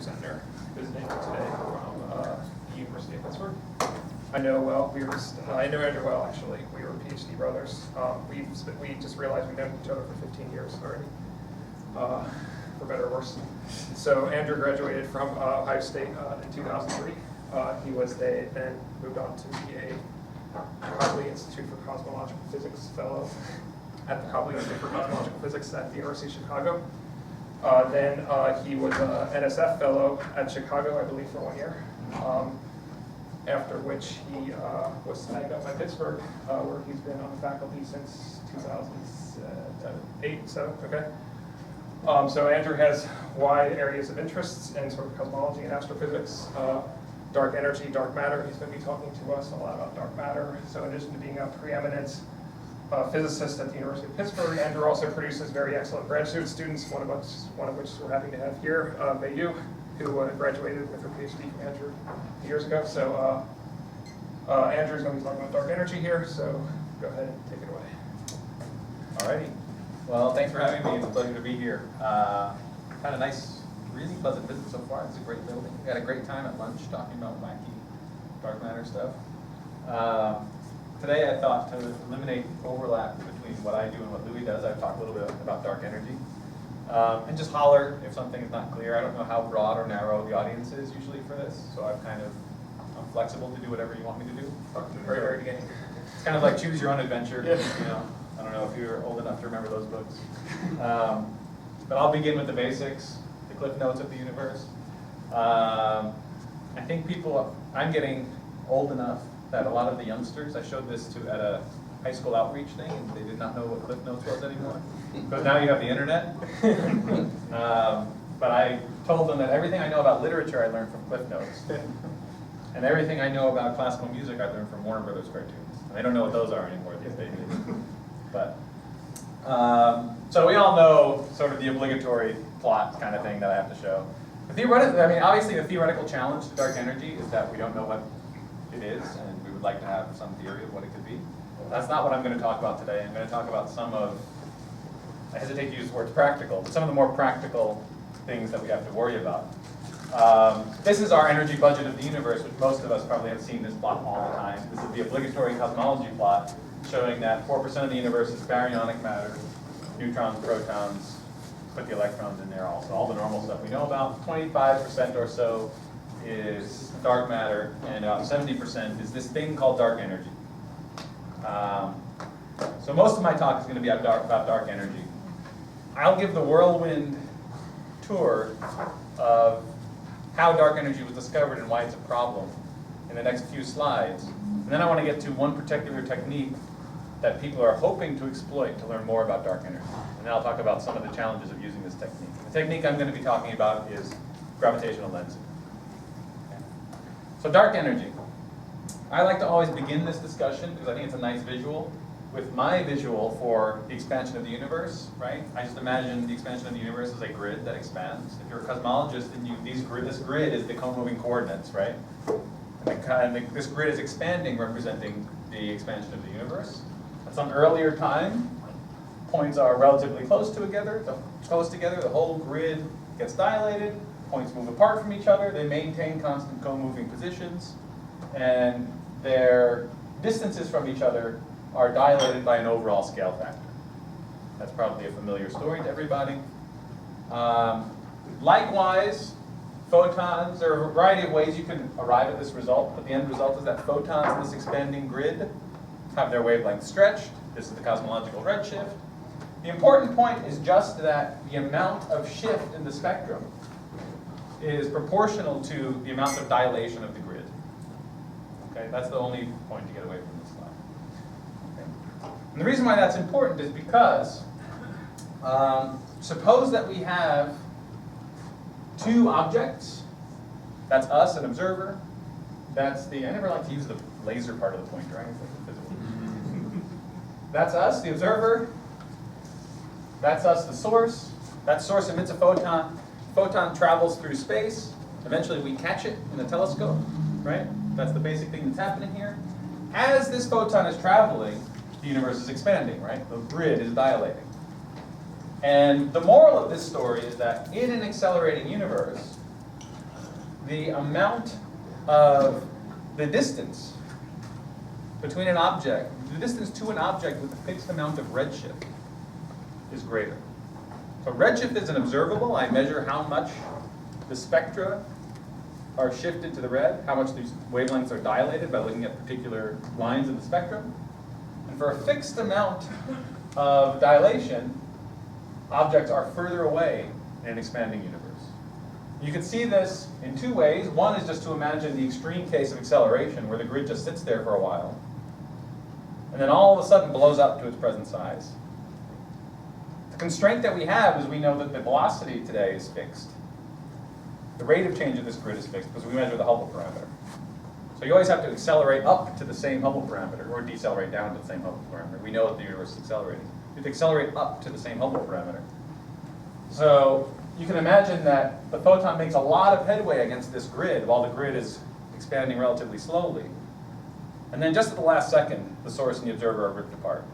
Zentner, visiting today from the University of Pittsburgh. I know I know Andrew well, actually. We were PhD brothers. We just realized we've known each other for 15 years already, for better or worse. So Andrew graduated from Ohio State in 2003. He was then moved on to be a Copley Institute for Cosmological Physics fellow at the Copley Institute for Cosmological Physics at the University of Chicago. Then he was an NSF fellow at Chicago, I believe, for 1 year. After which he was snagged up by Pittsburgh, where he's been on the faculty since 2008, okay? So Andrew has wide areas of interests in sort of cosmology and astrophysics, dark energy, dark matter. He's going to be talking to us a lot about dark matter. So in addition to being a preeminent physicist at the University of Pittsburgh, Andrew also produces very excellent graduate students, one of which we're happy to have here, Mayu, who graduated with her PhD from Andrew years ago. So Andrew's going to be talking about dark energy here, so go ahead and take it away. Alrighty. Well, thanks for having me. It's a pleasure to be here. Had a nice, really pleasant visit so far. It's a great building. We had a great time at lunch talking about wacky dark matter stuff. Today I thought to eliminate overlap between what I do and what Louis does, I'd talk a little bit about dark energy. And just holler if something is not clear. I don't know how broad or narrow the audience is usually for this, so I'm flexible to do whatever you want me to do. From the very, very beginning. It's kind of like choose your own adventure. Yeah. You know, I don't know if you're old enough to remember those books. But I'll begin with the basics, the cliff notes of the universe. I think I'm getting old enough that a lot of the youngsters, I showed this to at a high school outreach thing, and they did not know what cliff notes was anymore. Because now you have the internet. But I told them that everything I know about literature I learned from cliff notes. And everything I know about classical music I learned from Warner Brothers cartoons. And they don't know what those are anymore these days. But so we all know sort of the obligatory plot kind of thing that I have to show. Obviously the theoretical challenge to dark energy is that we don't know what it is, and we would like to have some theory of what it could be. That's not what I'm going to talk about today. I'm going to talk about I hesitate to use the words practical, but some of the more practical things that we have to worry about. This is our energy budget of the universe, which most of us probably have seen this plot all the time. This is the obligatory cosmology plot showing that 4% of the universe is baryonic matter, neutrons, protons, put the electrons in there also, all the normal stuff we know about. 25% or so is dark matter, and about 70% is this thing called dark energy. So most of my talk is going to be about dark energy. I'll give the whirlwind tour of how dark energy was discovered and why it's a problem in the next few slides. And then I want to get to one particular technique that people are hoping to exploit to learn more about dark energy. And then I'll talk about some of the challenges of using this technique. The technique I'm going to be talking about is gravitational lensing. Okay. So dark energy. I like to always begin this discussion, because I think it's a nice visual, with my visual for the expansion of the universe, right? I just imagine the expansion of the universe as a grid that expands. If you're a cosmologist, then this grid is the co-moving coordinates, right? And this grid is expanding, representing the expansion of the universe. At some earlier time, points are relatively close together. The whole grid gets dilated. Points move apart from each other. They maintain constant co-moving positions, and their distances from each other are dilated by an overall scale factor. That's probably a familiar story to everybody. Likewise, photons, there are a variety of ways you can arrive at this result, but the end result is that photons in this expanding grid have their wavelength stretched. This is the cosmological redshift. The important point is just that the amount of shift in the spectrum is proportional to the amount of dilation of the grid. Okay, that's the only point to get away from this slide. Okay. And the reason why that's important is because suppose that we have two objects. That's us, an observer. That's I never like to use the laser part of the pointer, right? It's like physical. That's us, the observer. That's us, the source. That source emits a photon. Photon travels through space. Eventually we catch it in the telescope, right? That's the basic thing that's happening here. As this photon is traveling, the universe is expanding, right? The grid is dilating. And the moral of this story is that in an accelerating universe, the amount of the distance between an object, the distance to an object with a fixed amount of redshift is greater. So redshift is an observable. I measure how much the spectra are shifted to the red, how much these wavelengths are dilated by looking at particular lines in the spectrum. And for a fixed amount of dilation, objects are further away in an expanding universe. You can see this in two ways. One is just to imagine the extreme case of acceleration, where the grid just sits there for a while, and then all of a sudden blows up to its present size. The constraint that we have is we know that the velocity today is fixed. The rate of change of this grid is fixed because we measure the Hubble parameter. So you always have to accelerate up to the same Hubble parameter or decelerate down to the same Hubble parameter. We know that the universe is accelerating. You have to accelerate up to the same Hubble parameter. So you can imagine that the photon makes a lot of headway against this grid while the grid is expanding relatively slowly. And then just at the last second, the source and the observer are ripped apart.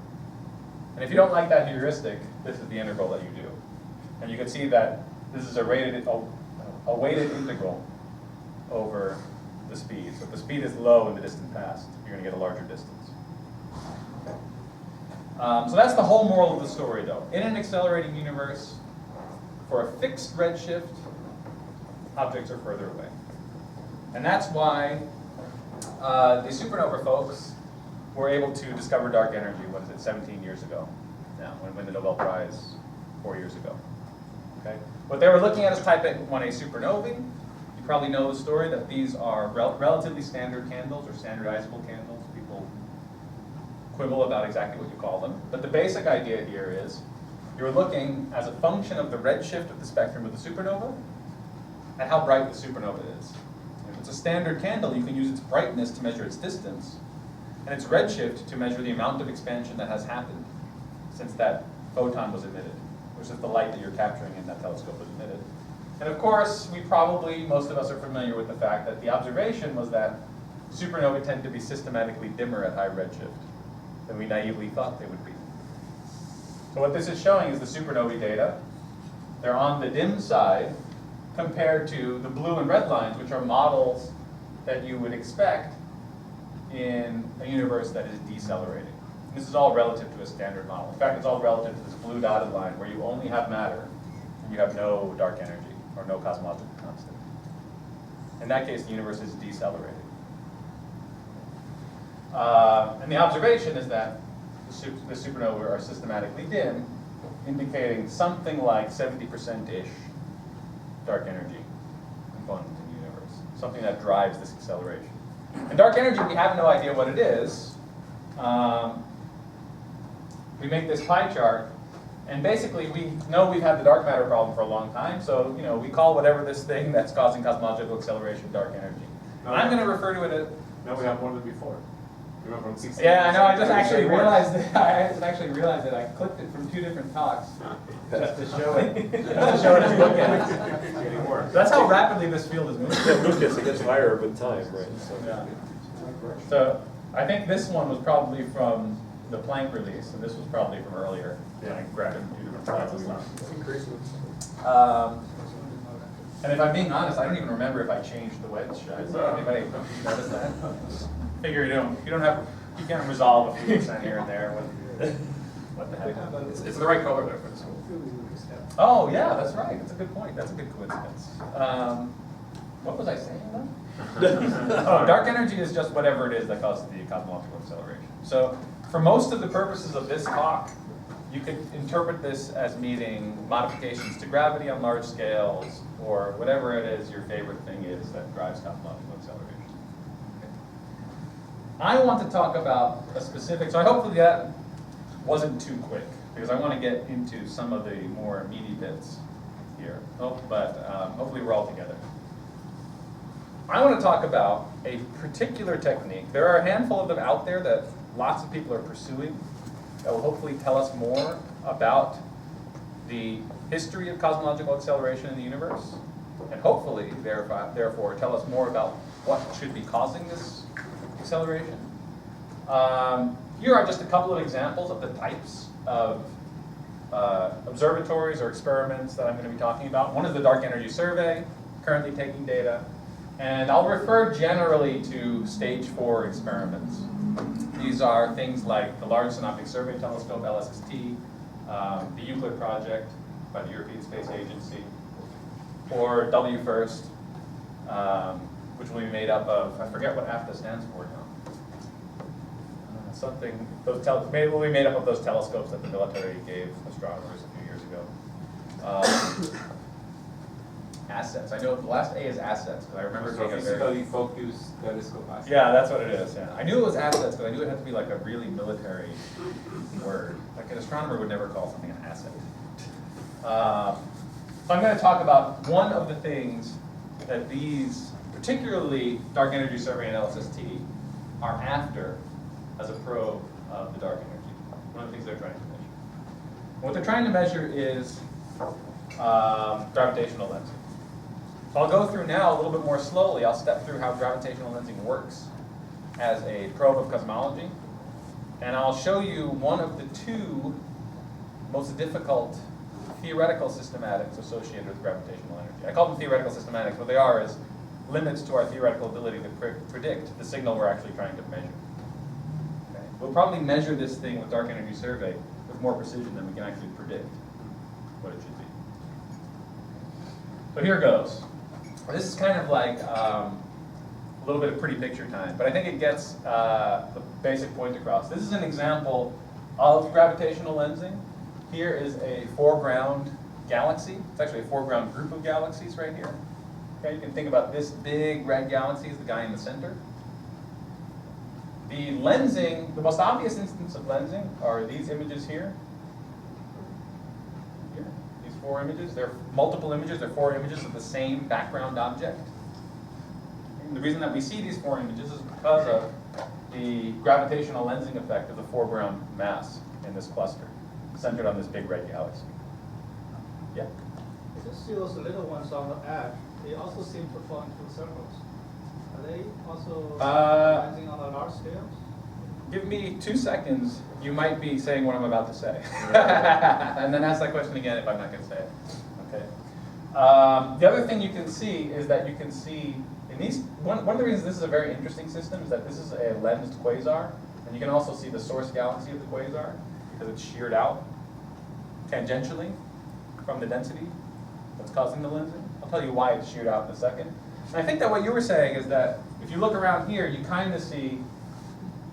And if you don't like that heuristic, this is the integral that you do. And you can see that this is a weighted integral over the speed. So if the speed is low in the distant past, you're going to get a larger distance. So that's the whole moral of the story, though. In an accelerating universe, for a fixed redshift, objects are further away. And that's why the supernova folks were able to discover dark energy, 17 years ago now, when we won the Nobel Prize 4 years ago. Okay? What they were looking at is type 1a supernovae. You probably know the story that these are relatively standard candles or standardizable candles. People quibble about exactly what you call them. But the basic idea here is you're looking as a function of the redshift of the spectrum of the supernova at how bright the supernova is. If it's a standard candle, you can use its brightness to measure its distance, and its redshift to measure the amount of expansion that has happened since that photon was emitted, which is the light that you're capturing in that telescope was emitted. And of course, most of us are familiar with the fact that the observation was that supernovae tend to be systematically dimmer at high redshift than we naively thought they would be. So what this is showing is the supernovae data. They're on the dim side compared to the blue and red lines, which are models that you would expect in a universe that is decelerating. This is all relative to a standard model. In fact, it's all relative to this blue dotted line where you only have matter and you have no dark energy or no cosmological constant. In that case, the universe is decelerating. And the observation is that the supernovae are systematically dim, indicating something like 70%-ish dark energy component in the universe, something that drives this acceleration. And dark energy, we have no idea what it is. We make this pie chart, and basically we know we've had the dark matter problem for a long time, so we call whatever this thing that's causing cosmological acceleration dark energy. And I'm going to refer to it as... Now we have more than before. Remember when CC Yeah, I know, I just actually realized that I clipped it from two different talks just to show it. Just to show it as look at it. It's getting worse. That's how rapidly this field is moving. Yeah, Lucas, it gets higher with time, right? Yeah. So I think this one was probably from the Planck release, and this was probably from earlier. Yeah. I grabbed it from two different slides. It's increasing. And if I'm being honest, I don't even remember if I changed the wedge. Anybody notice that? Figure you can't resolve a few percent here and there. What the heck? It's the right color though for this one. Oh yeah, that's right. That's a good point. That's a good coincidence. What was I saying then? Oh, dark energy is just whatever it is that causes the cosmological acceleration. So for most of the purposes of this talk, you could interpret this as meaning modifications to gravity on large scales, or whatever it is your favorite thing is that drives cosmological acceleration. I want to talk about a specific, so hopefully that wasn't too quick, because I want to get into some of the more meaty bits here. Hopefully we're all together. I want to talk about a particular technique. There are a handful of them out there that lots of people are pursuing that will hopefully tell us more about the history of cosmological acceleration in the universe, and hopefully, therefore, tell us more about what should be causing this acceleration. Here are just a couple of examples of the types of observatories or experiments that I'm going to be talking about. One is the Dark Energy Survey, currently taking data. And I'll refer generally to stage 4 experiments. These are things like the Large Synoptic Survey Telescope, LSST, the Euclid project by the European Space Agency, or WFIRST, which will be made up of, I forget what AFTA stands for now. Something, will be made up of those telescopes that the military gave astronomers a few years ago. Assets, I know the last A is assets, because I remember So taking a very... physically focused telescope asset. Yeah, that's what it is, yeah. I knew it was assets, but I knew it had to be like a really military word. Like an astronomer would never call something an asset. So I'm going to talk about one of the things that these, particularly Dark Energy Survey and LSST, are after as a probe of the dark energy. One of the things they're trying to measure. What they're trying to measure is gravitational lensing. So I'll go through now a little bit more slowly. I'll step through how gravitational lensing works as a probe of cosmology. And I'll show you one of the two most difficult theoretical systematics associated with gravitational energy. I call them theoretical systematics. What they are is limits to our theoretical ability to predict the signal we're actually trying to measure. Okay. We'll probably measure this thing with Dark Energy Survey with more precision than we can actually predict what it should be. So here goes. This is kind of like a little bit of pretty picture time, but I think it gets the basic point across. This is an example of gravitational lensing. Here is a foreground galaxy. It's actually a foreground group of galaxies right here. Okay, you can think about this big red galaxy as the guy in the center. The lensing, the most obvious instance of lensing are these images here. These 4 images. They're multiple images. They're 4 images of the same background object. And the reason that we see these 4 images is because of the gravitational lensing effect of the foreground mass in this cluster, centered on this big red galaxy. Yeah? If you see those little ones on the edge, they also seem to fall into circles. Are they also lensing on a large scale? Give me 2 seconds. You might be saying what I'm about to say. And then ask that question again if I'm not going to say it. Okay. The other thing you can see is that you can see in these, one of the reasons this is a very interesting system is that this is a lensed quasar. And you can also see the source galaxy of the quasar because it's sheared out tangentially from the density that's causing the lensing. I'll tell you why it's sheared out in a second. And I think that what you were saying is that if you look around here, you kind of see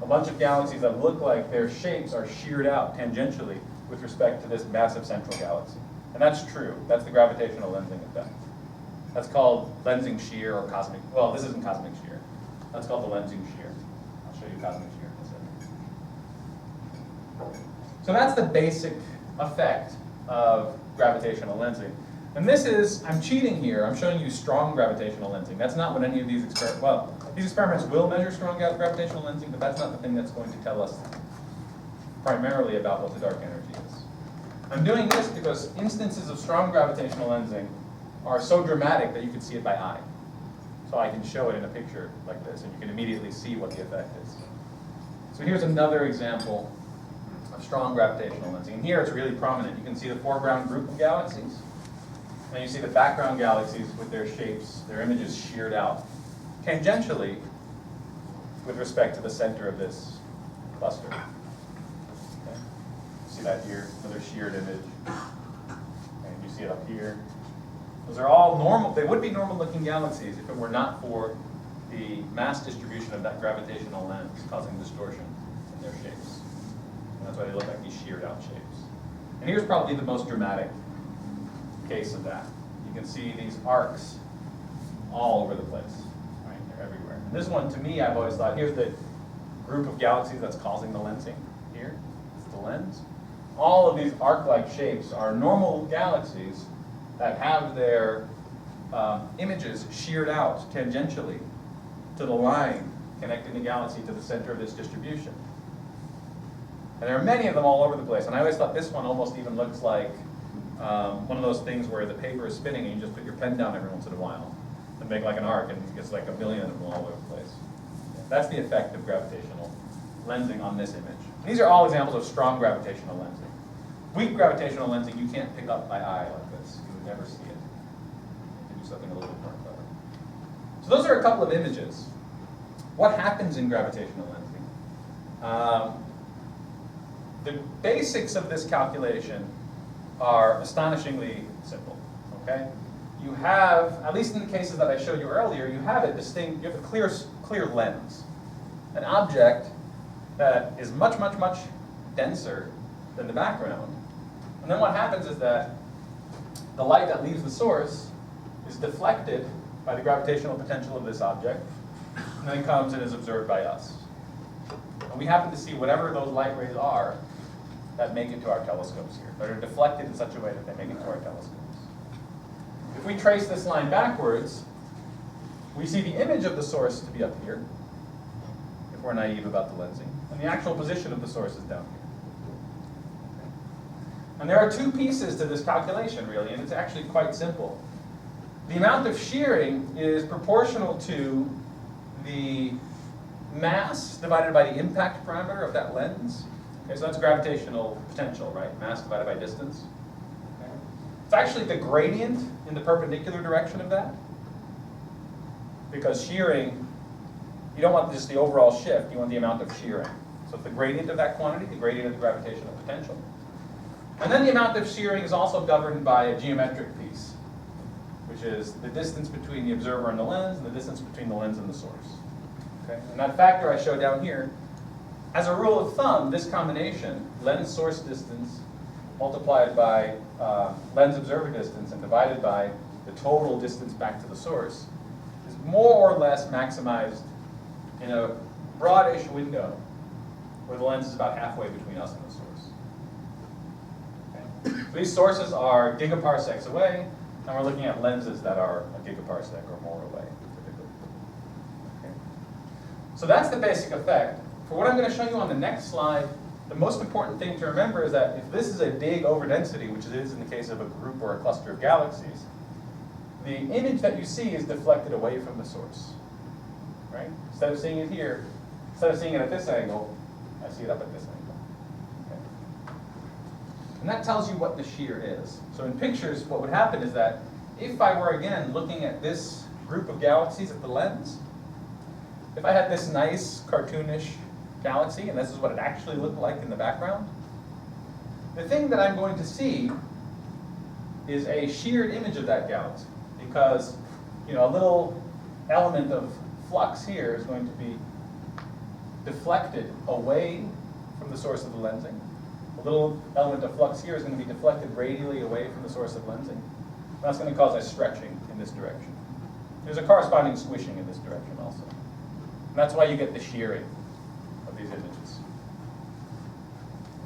a bunch of galaxies that look like their shapes are sheared out tangentially with respect to this massive central galaxy. And that's true. That's the gravitational lensing effect. That's called lensing shear or cosmic, well, this isn't cosmic shear. That's called the lensing shear. I'll show you cosmic shear in a second. So that's the basic effect of gravitational lensing. And this is, I'm cheating here, I'm showing you strong gravitational lensing. That's not what any of these experiments, well, these experiments will measure strong gravitational lensing, but that's not the thing that's going to tell us primarily about what the dark energy is. I'm doing this because instances of strong gravitational lensing are so dramatic that you can see it by eye. So I can show it in a picture like this, and you can immediately see what the effect is. So here's another example of strong gravitational lensing. And here it's really prominent. You can see the foreground group of galaxies. And you see the background galaxies with their shapes, their images sheared out tangentially with respect to the center of this cluster. Okay. See that here, another sheared image. And you see it up here. Those are all normal, they would be normal looking galaxies if it were not for the mass distribution of that gravitational lens causing distortion in their shapes. And that's why they look like these sheared out shapes. And here's probably the most dramatic case of that. You can see these arcs all over the place, right? They're everywhere. And this one, to me, I've always thought, here's the group of galaxies that's causing the lensing here. It's the lens. All of these arc-like shapes are normal galaxies that have their images sheared out tangentially to the line connecting the galaxy to the center of this distribution. And there are many of them all over the place. And I always thought this one almost even looks like one of those things where the paper is spinning and you just put your pen down every once in a while and make like an arc, and it gets like a million of them all over the place. That's the effect of gravitational lensing on this image. And these are all examples of strong gravitational lensing. Weak gravitational lensing you can't pick up by eye like this. You would never see it. You can do something a little bit more clever. So those are a couple of images. What happens in gravitational lensing? The basics of this calculation are astonishingly simple, okay? You have, at least in the cases that I showed you earlier, you have a clear lens. An object that is much, much, much denser than the background. And then what happens is that the light that leaves the source is deflected by the gravitational potential of this object, and then comes and is observed by us. And we happen to see whatever those light rays are that make it to our telescopes here, that are deflected in such a way that they make it to our telescopes. If we trace this line backwards, we see the image of the source to be up here, if we're naive about the lensing, and the actual position of the source is down here. And there are two pieces to this calculation, really, and it's actually quite simple. The amount of shearing is proportional to the mass divided by the impact parameter of that lens. Okay, so that's gravitational potential, right? Mass divided by distance. Okay. It's actually the gradient in the perpendicular direction of that. Because shearing, you don't want just the overall shift, you want the amount of shearing. So it's the gradient of that quantity, the gradient of the gravitational potential. And then the amount of shearing is also governed by a geometric piece, which is the distance between the observer and the lens, and the distance between the lens and the source. Okay? And that factor I showed down here, as a rule of thumb, this combination, lens-source distance multiplied by lens-observer distance and divided by the total distance back to the source, is more or less maximized in a broadish window where the lens is about halfway between us and the source. Okay? So these sources are gigaparsecs away, and we're looking at lenses that are a gigaparsec or more away, typically. Okay? So that's the basic effect. For what I'm going to show you on the next slide, the most important thing to remember is that if this is a big overdensity, which it is in the case of a group or a cluster of galaxies, the image that you see is deflected away from the source. Right? Instead of seeing it here, instead of seeing it at this angle, I see it up at this angle. Okay? And that tells you what the shear is. So in pictures, what would happen is that if I were, again, looking at this group of galaxies at the lens, if I had this nice cartoonish galaxy, and this is what it actually looked like in the background, the thing that I'm going to see is a sheared image of that galaxy, because a little element of flux here is going to be deflected away from the source of the lensing. A little element of flux here is going to be deflected radially away from the source of lensing. That's going to cause a stretching in this direction. There's a corresponding squishing in this direction also. And that's why you get the shearing of these images.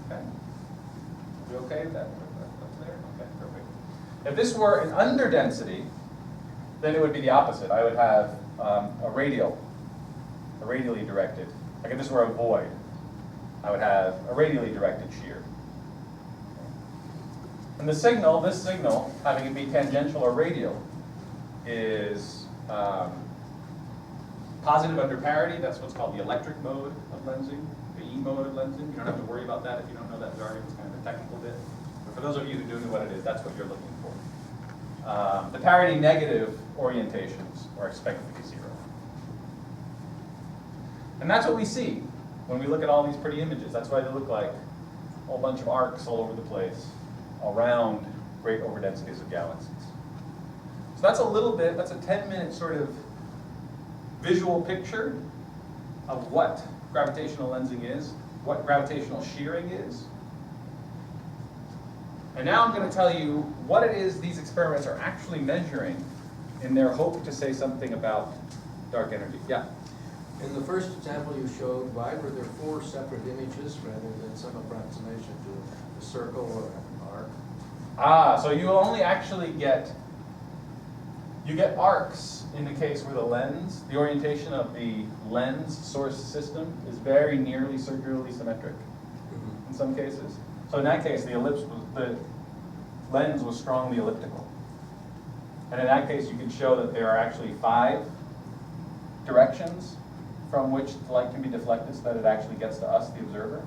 Okay? You okay with that? Up there? Okay, perfect. If this were an underdensity, then it would be the opposite. I would have a radially directed. Like if this were a void, I would have a radially directed shear. And this signal, having it be tangential or radial, is positive under parity. That's what's called the electric mode of lensing, the E mode of lensing. You don't have to worry about that if you don't know that jargon. It's kind of a technical bit. But for those of you who do know what it is, that's what you're looking for. The parity negative orientations are expected to be 0. And that's what we see when we look at all these pretty images. That's why they look like a whole bunch of arcs all over the place around great overdensities of galaxies. So that's a little bit, that's a 10-minute sort of visual picture of what gravitational lensing is, what gravitational shearing is. And now I'm going to tell you what it is these experiments are actually measuring in their hope to say something about dark energy. Yeah? In the first example you showed, why were there 4 separate images rather than some approximation to a circle or an arc? So you only actually get arcs in the case where the orientation of the lens source system is very nearly circularly symmetric in some cases. So in that case, the lens was strongly elliptical. And in that case, you can show that there are actually 5 directions from which the light can be deflected so that it actually gets to us, the observer.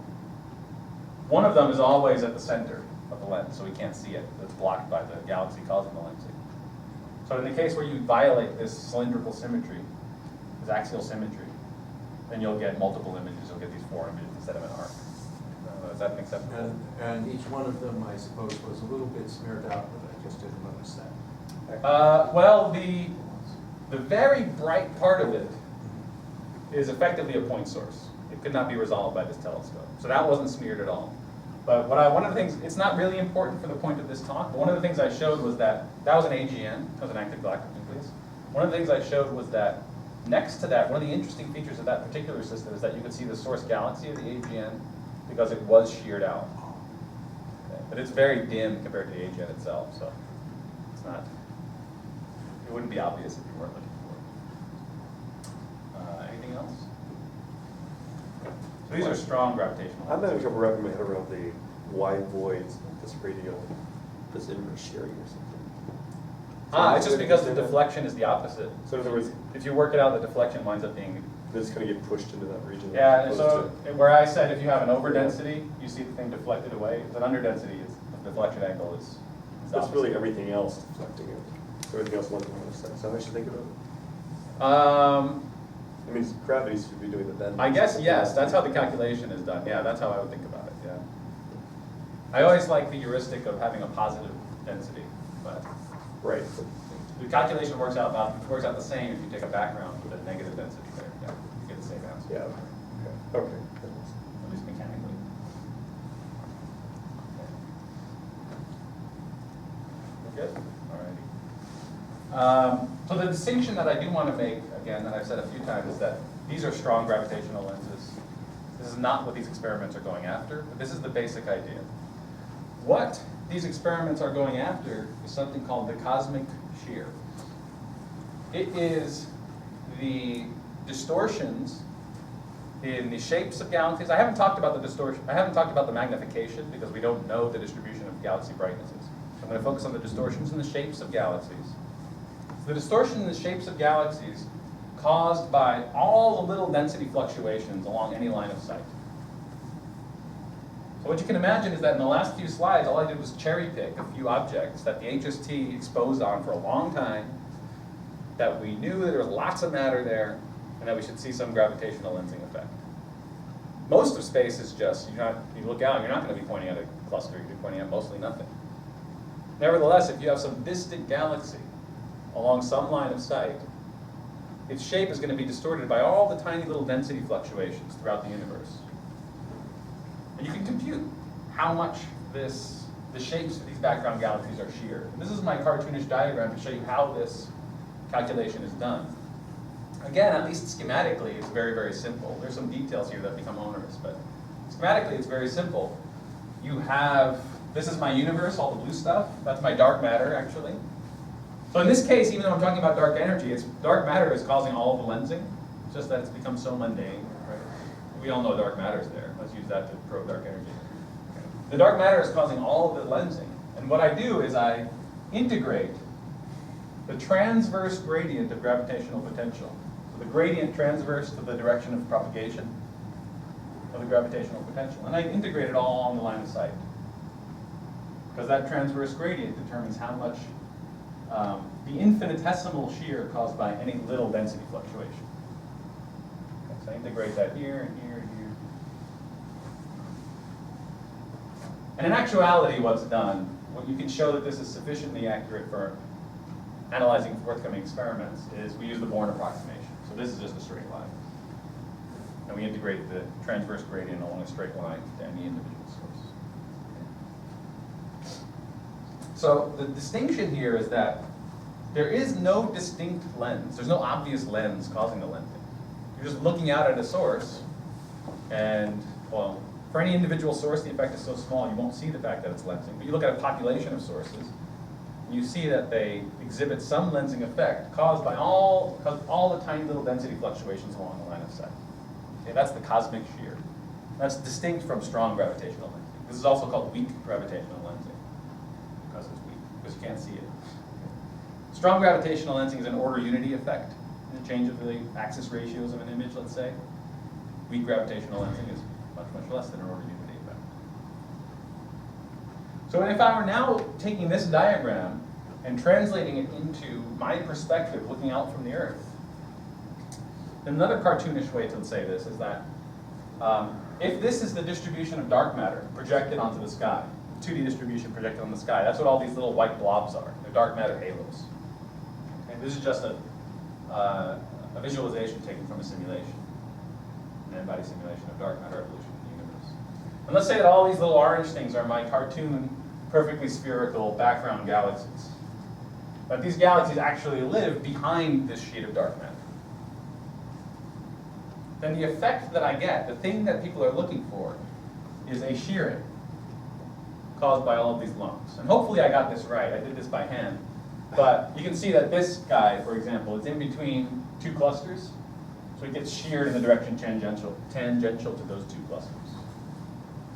One of them is always at the center of the lens, so we can't see it. It's blocked by the galaxy causing the lensing. So in the case where you violate this cylindrical symmetry, this axial symmetry, then you'll get multiple images. You'll get these 4 images instead of an arc. Does that make sense? And each one of them, I suppose, was a little bit smeared out, but I just didn't notice that. Well, the very bright part of it is effectively a point source. It could not be resolved by this telescope. So that wasn't smeared at all. But one of the things, it's not really important for the point of this talk, but one of the things I showed was that was an AGN, that was an active galactic nucleus. One of the things I showed was that next to that, one of the interesting features of that particular system is that you could see the source galaxy of the AGN because it was sheared out. Okay. But it's very dim compared to the AGN itself, so it's not, it wouldn't be obvious if you weren't looking for it. Anything else? So these are strong gravitational. I'm having trouble wrapping my head around the wide voids, this radial, this inverse shearing or something. It's just because the deflection is the opposite. So in other words, If you work it out, the deflection winds up being. this is going to get pushed into that region. Yeah, and as so opposed to- where I said if you have an overdensity, you see the thing deflected away. With an underdensity, the deflection angle is That's opposite. really everything else deflecting it. Everything else along the other side. So how I should think about it. I mean, gravity should be doing the bend. I guess, yes, that's how the calculation is done. Yeah, that's how I would think about it, yeah. I always like the heuristic of having a positive density, but Right. the calculation works out the same if you take a background with a negative density there. Yeah, you get the same answer. Yeah. Okay. At least mechanically. We're good? Alrighty. So the distinction that I do want to make, again, that I've said a few times, is that these are strong gravitational lenses. This is not what these experiments are going after, but this is the basic idea. What these experiments are going after is something called the cosmic shear. It is the distortions in the shapes of galaxies. I haven't talked about the distortion. I haven't talked about the magnification because we don't know the distribution of galaxy brightnesses. I'm going to focus on the distortions in the shapes of galaxies. The distortion in the shapes of galaxies caused by all the little density fluctuations along any line of sight. So what you can imagine is that in the last few slides, all I did was cherry pick a few objects that the HST exposed on for a long time, that we knew that there was lots of matter there, and that we should see some gravitational lensing effect. Most of space is just, you look out, you're not going to be pointing at a cluster, you're pointing at mostly nothing. Nevertheless, if you have some distant galaxy along some line of sight, its shape is going to be distorted by all the tiny little density fluctuations throughout the universe. And you can compute how much the shapes of these background galaxies are sheared. And this is my cartoonish diagram to show you how this calculation is done. Again, at least schematically, it's very, very simple. There's some details here that become onerous, but schematically, it's very simple. You have, this is my universe, all the blue stuff. That's my dark matter, actually. So in this case, even though I'm talking about dark energy, dark matter is causing all of the lensing. It's just that it's become so mundane, right? We all know dark matter is there. Let's use that to probe dark energy. The dark matter is causing all of the lensing. And what I do is I integrate the transverse gradient of gravitational potential. So the gradient transverse to the direction of propagation of the gravitational potential. And I integrate it all along the line of sight. Because that transverse gradient determines how much the infinitesimal shear caused by any little density fluctuation. Okay, so I integrate that here and here and here. And in actuality, what's done, what you can show that this is sufficiently accurate for analyzing forthcoming experiments, is we use the Born approximation. So this is just a straight line. And we integrate the transverse gradient along a straight line to any individual source. So the distinction here is that there is no distinct lens. There's no obvious lens causing the lensing. You're just looking out at a source, and, well, for any individual source, the effect is so small, you won't see the fact that it's lensing. But you look at a population of sources, and you see that they exhibit some lensing effect caused by all the tiny little density fluctuations along the line of sight. Okay, that's the cosmic shear. That's distinct from strong gravitational lensing. This is also called weak gravitational lensing, because it's weak, because you can't see it. Strong gravitational lensing is an order unity effect, the change of the axis ratios of an image, let's say. Weak gravitational lensing is much, much less than an order unity effect. So if I were now taking this diagram and translating it into my perspective looking out from the Earth. Another cartoonish way to say this is that if this is the distribution of dark matter projected onto the sky, 2D distribution projected on the sky, that's what all these little white blobs are. They're dark matter halos. Okay, this is just a visualization taken from a simulation, an n-body simulation of dark matter evolution in the universe. And let's say that all these little orange things are my cartoon, perfectly spherical background galaxies. But these galaxies actually live behind this sheet of dark matter. Then the effect that I get, the thing that people are looking for, is a shearing caused by all of these lumps. And hopefully I got this right. I did this by hand. But you can see that this guy, for example, is in between two clusters. So it gets sheared in the direction tangential to those two clusters.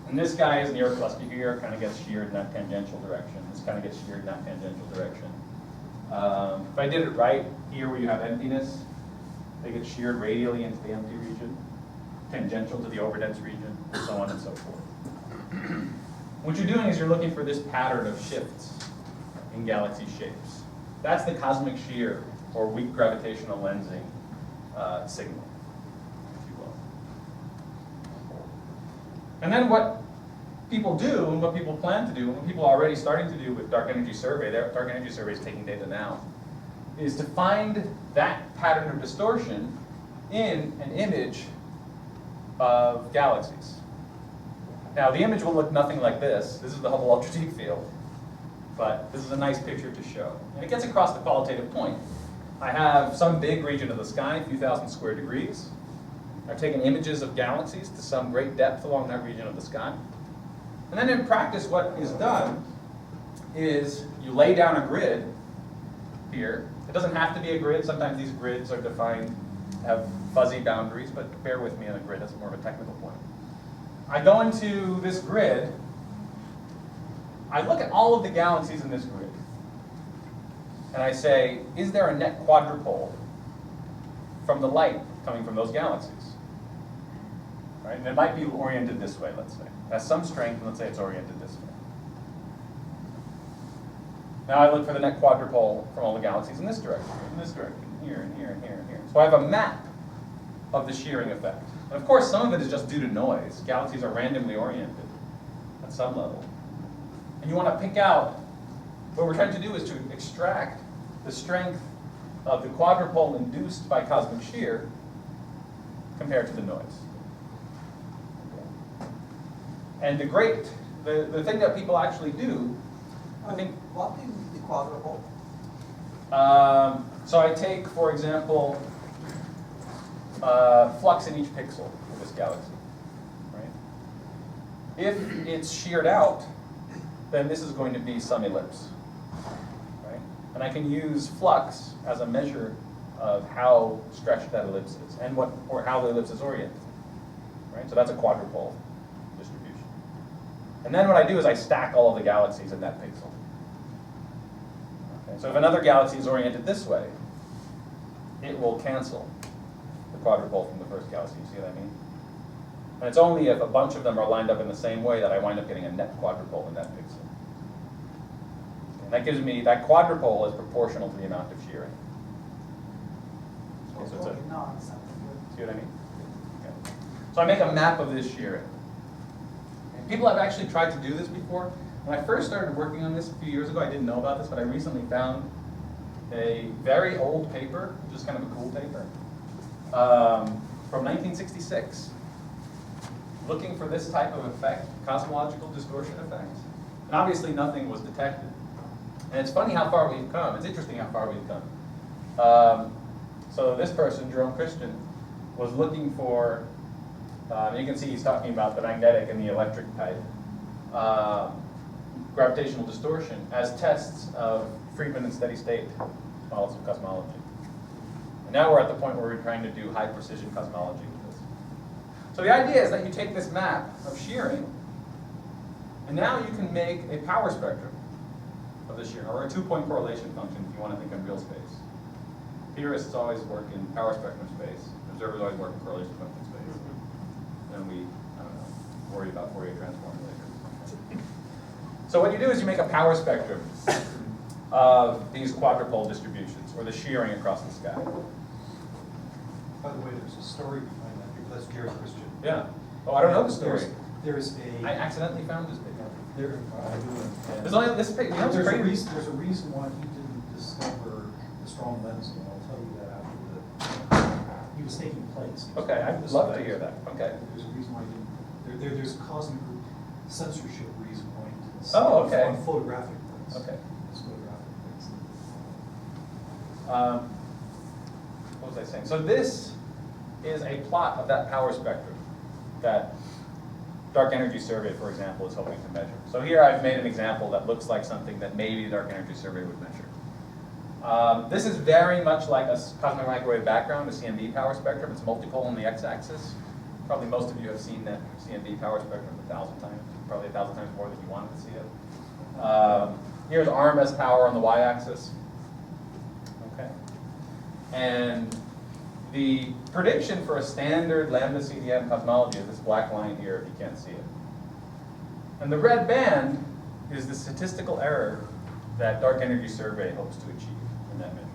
And this guy is near a cluster here, kind of gets sheared in that tangential direction. This kind of gets sheared in that tangential direction. If I did it right, here where you have emptiness, they get sheared radially into the empty region, tangential to the overdense region, and so on and so forth. What you're doing is you're looking for this pattern of shifts in galaxy shapes. That's the cosmic shear, or weak gravitational lensing signal, if you will. And then what people do, and what people plan to do, and what people are already starting to do with dark energy survey, dark energy survey is taking data now, is to find that pattern of distortion in an image of galaxies. Now, the image will look nothing like this. This is the Hubble Ultra Deep Field. But this is a nice picture to show. And it gets across the qualitative point. I have some big region of the sky, a few thousand square degrees. I've taken images of galaxies to some great depth along that region of the sky. And then in practice, what is done is you lay down a grid here. It doesn't have to be a grid. Sometimes these grids are defined, have fuzzy boundaries, but bear with me on a grid. That's more of a technical point. I go into this grid. I look at all of the galaxies in this grid. And I say, is there a net quadrupole from the light coming from those galaxies? Right? And it might be oriented this way, let's say. It has some strength, and let's say it's oriented this way. Now I look for the net quadrupole from all the galaxies in this direction, here, and here, and here, and here. So I have a map of the shearing effect. And of course, some of it is just due to noise. Galaxies are randomly oriented at some level. And you want to pick out, what we're trying to do is to extract the strength of the quadrupole induced by cosmic shear compared to the noise. And the thing that people actually do, I think. What is the quadrupole? So I take, for example, flux in each pixel of this galaxy. Right? If it's sheared out, then this is going to be some ellipse. Right? And I can use flux as a measure of how stretched that ellipse is and how the ellipse is oriented. Right? So that's a quadrupole distribution. And then what I do is I stack all of the galaxies in that pixel. Okay? So if another galaxy is oriented this way, it will cancel the quadrupole from the first galaxy. You see what I mean? And it's only if a bunch of them are lined up in the same way that I wind up getting a net quadrupole in that pixel. And that gives me, that quadrupole is proportional to the amount of shearing. Okay, so see what I mean? Okay. So I make a map of this shearing. And people have actually tried to do this before. When I first started working on this a few years ago, I didn't know about this, but I recently found a very old paper, which is kind of a cool paper, from 1966, looking for this type of effect, cosmological distortion effect. And obviously nothing was detected. And it's funny how far we've come. It's interesting how far we've come. So this person, Jerome Christian, was looking for, you can see he's talking about the magnetic and the electric type, gravitational distortion as tests of Friedman and steady state models of cosmology. And now we're at the point where we're trying to do high precision cosmology with this. So the idea is that you take this map of shearing, and now you can make a power spectrum of the shear, or a two-point correlation function if you want to think in real space. Theorists always work in power spectrum space. Observers always work in correlation function space. Then we, I don't know, worry about Fourier transform later. So what you do is you make a power spectrum of these quadrupole distributions, or the shearing across the sky. By the way, there's a story behind that, because that's Gary Christian. Yeah. Oh, I don't know the story. There's I a, accidentally found this video. there, There's only this page. You know, it's there's a crazy. reason, there's a reason why he didn't discover the strong lensing, and I'll tell you that after he was taking plates. He was Okay, taking I'd this love to effect. hear that. Okay. There's a reason why he didn't, there's a cosmic censorship reason why he didn't. Oh, okay. On photographic plates. Okay. It's photographic plates. What was I saying? So this is a plot of that power spectrum that dark energy survey, for example, is hoping to measure. So here I've made an example that looks like something that maybe the dark energy survey would measure. This is very much like a cosmic microwave background, a CMB power spectrum. It's multipole on the x-axis. Probably most of you have seen that CMB power spectrum 1,000 times, probably 1,000 times more than you wanted to see it. Here's RMS power on the y-axis. Okay. And the prediction for a standard lambda CDM cosmology is this black line here, if you can't see it. And the red band is the statistical error that dark energy survey hopes to achieve in that measure.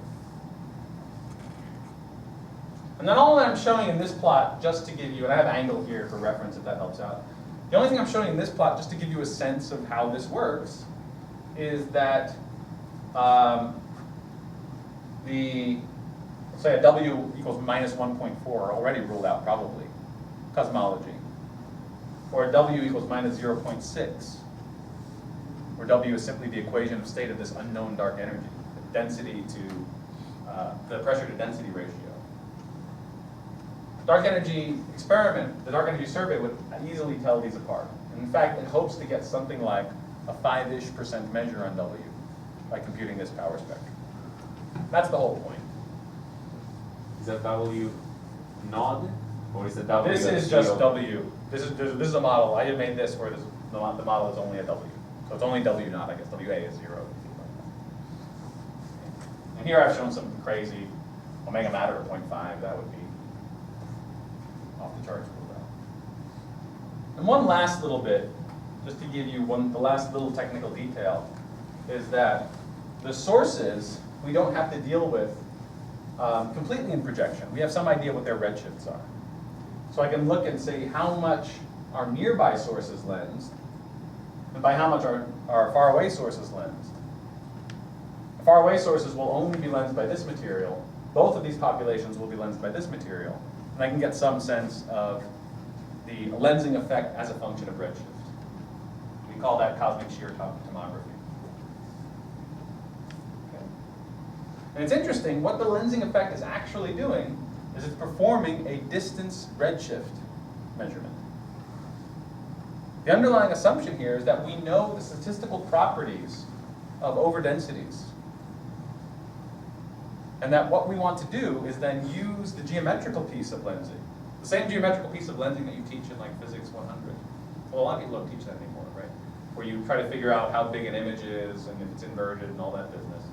And then all that I'm showing in this plot, just to give you, and I have angle here for reference if that helps out. The only thing I'm showing in this plot, just to give you a sense of how this works, is that say a W equals minus 1.4 already ruled out probably, cosmology. Or a W equals minus 0.6, where W is simply the equation of state of this unknown dark energy, the density to, the pressure to density ratio. Dark energy experiment, the dark energy survey would easily tell these apart. And in fact, it hopes to get something like a 5-ish% measure on W by computing this power spectrum. That's the whole point. Is that W nod, or is it W? This is zero? just W. This is a model. I have made this where the model is only a W. So it's only W naught, I guess. WA is 0. And here I've shown something crazy. Omega matter of 0.5. That would be off the charts ruled out. And one last little bit, just to give you the last little technical detail, is that the sources we don't have to deal with completely in projection. We have some idea what their redshifts are. So I can look and see how much our nearby sources lensed, and by how much our faraway sources lensed. The faraway sources will only be lensed by this material. Both of these populations will be lensed by this material. And I can get some sense of the lensing effect as a function of redshift. We call that cosmic shear tomography. Okay. And it's interesting, what the lensing effect is actually doing is it's performing a distance redshift measurement. The underlying assumption here is that we know the statistical properties of overdensities. And that what we want to do is then use the geometrical piece of lensing. The same geometrical piece of lensing that you teach in like Physics 100. Well, a lot of people don't teach that anymore, right? Where you try to figure out how big an image is and if it's inverted and all that business.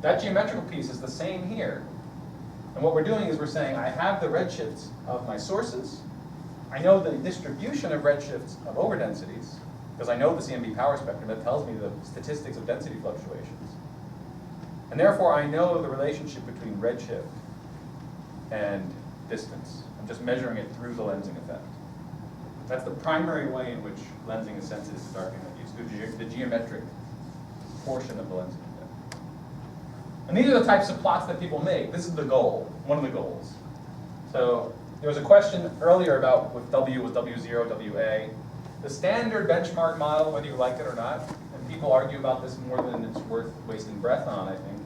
That geometrical piece is the same here. And what we're doing is we're saying, I have the redshifts of my sources. I know the distribution of redshifts of overdensities, because I know the CMB power spectrum that tells me the statistics of density fluctuations. And therefore, I know the relationship between redshift and distance. I'm just measuring it through the lensing effect. That's the primary way in which lensing is sensitive to dark energy. It's through the geometric portion of the lensing effect. And these are the types of plots that people make. This is the goal, one of the goals. So there was a question earlier about if W was W0, WA. The standard benchmark model, whether you like it or not, and people argue about this more than it's worth wasting breath on, I think.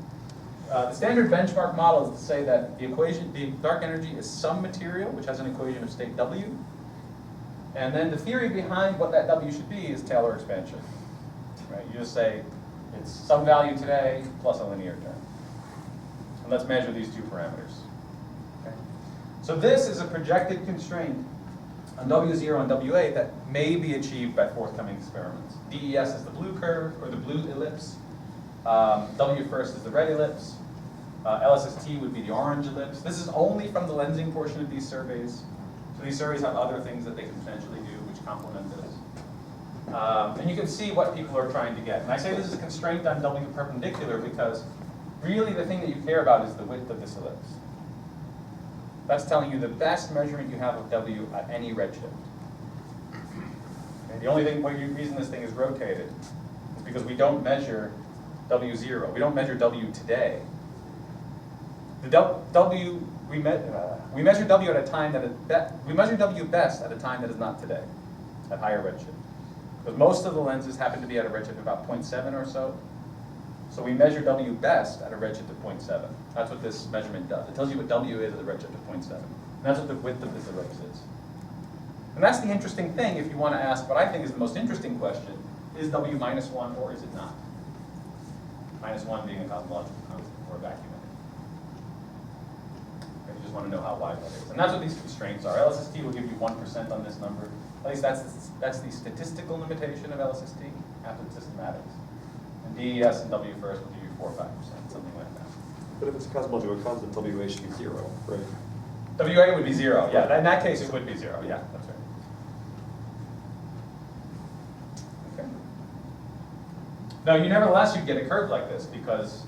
The standard benchmark model is to say that the dark energy is some material, which has an equation of state W. And then the theory behind what that W should be is Taylor expansion. Right? You just say it's some value today plus a linear term. And let's measure these two parameters. Okay? So this is a projected constraint on W0 and WA that may be achieved by forthcoming experiments. DES is the blue curve, or the blue ellipse. W first is the red ellipse. LSST would be the orange ellipse. This is only from the lensing portion of these surveys. So these surveys have other things that they can potentially do which complement this. And you can see what people are trying to get. And I say this is a constraint on W perpendicular because really the thing that you care about is the width of this ellipse. That's telling you the best measurement you have of W at any redshift. And the only reason this thing is rotated is because we don't measure W0. We don't measure W today. The we measure W at a time we measure W best at a time that is not today, at higher redshift. Because most of the lenses happen to be at a redshift of about 0.7 or so. So we measure W best at a redshift of 0.7. That's what this measurement does. It tells you what W is at a redshift of 0.7. And that's what the width of this ellipse is. And that's the interesting thing if you want to ask what I think is the most interesting question. Is W minus 1 or is it not? Minus 1 being a cosmological constant or a vacuum energy. Okay, you just want to know how wide that is. And that's what these constraints are. LSST will give you 1% on this number. At least that's the statistical limitation of LSST after the systematics. And DES and W first will give you 4 or 5%, something like that. But if it's a cosmological constant, WA should be 0, right? WA would be 0, yeah. In that case, it would be 0, yeah, that's right. Okay. Now, nevertheless, you'd get a curve like this because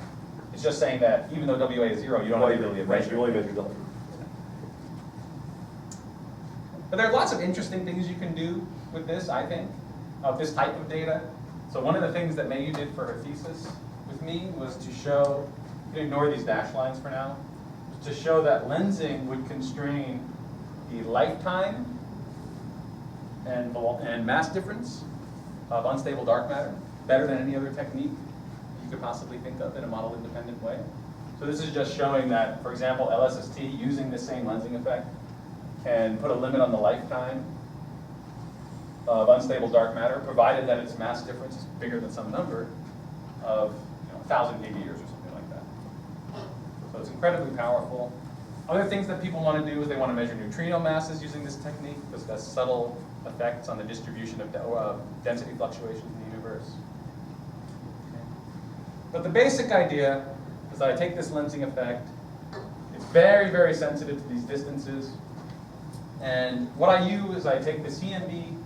it's just saying that even though WA is 0, you don't have the ability to measure. You only measure W. But there are lots of interesting things you can do with this, I think, of this type of data. So one of the things that Mayu did for her thesis with me was to show, you can ignore these dashed lines for now, to show that lensing would constrain the lifetime and mass difference of unstable dark matter better than any other technique you could possibly think of in a model-independent way. So this is just showing that, for example, LSST, using this same lensing effect, can put a limit on the lifetime of unstable dark matter, provided that its mass difference is bigger than some number of 1,000 gigayears or something like that. So it's incredibly powerful. Other things that people want to do is they want to measure neutrino masses using this technique because it has subtle effects on the distribution of density fluctuations in the universe. Okay. But the basic idea is that I take this lensing effect. It's very, very sensitive to these distances. And what I use is I take the CMB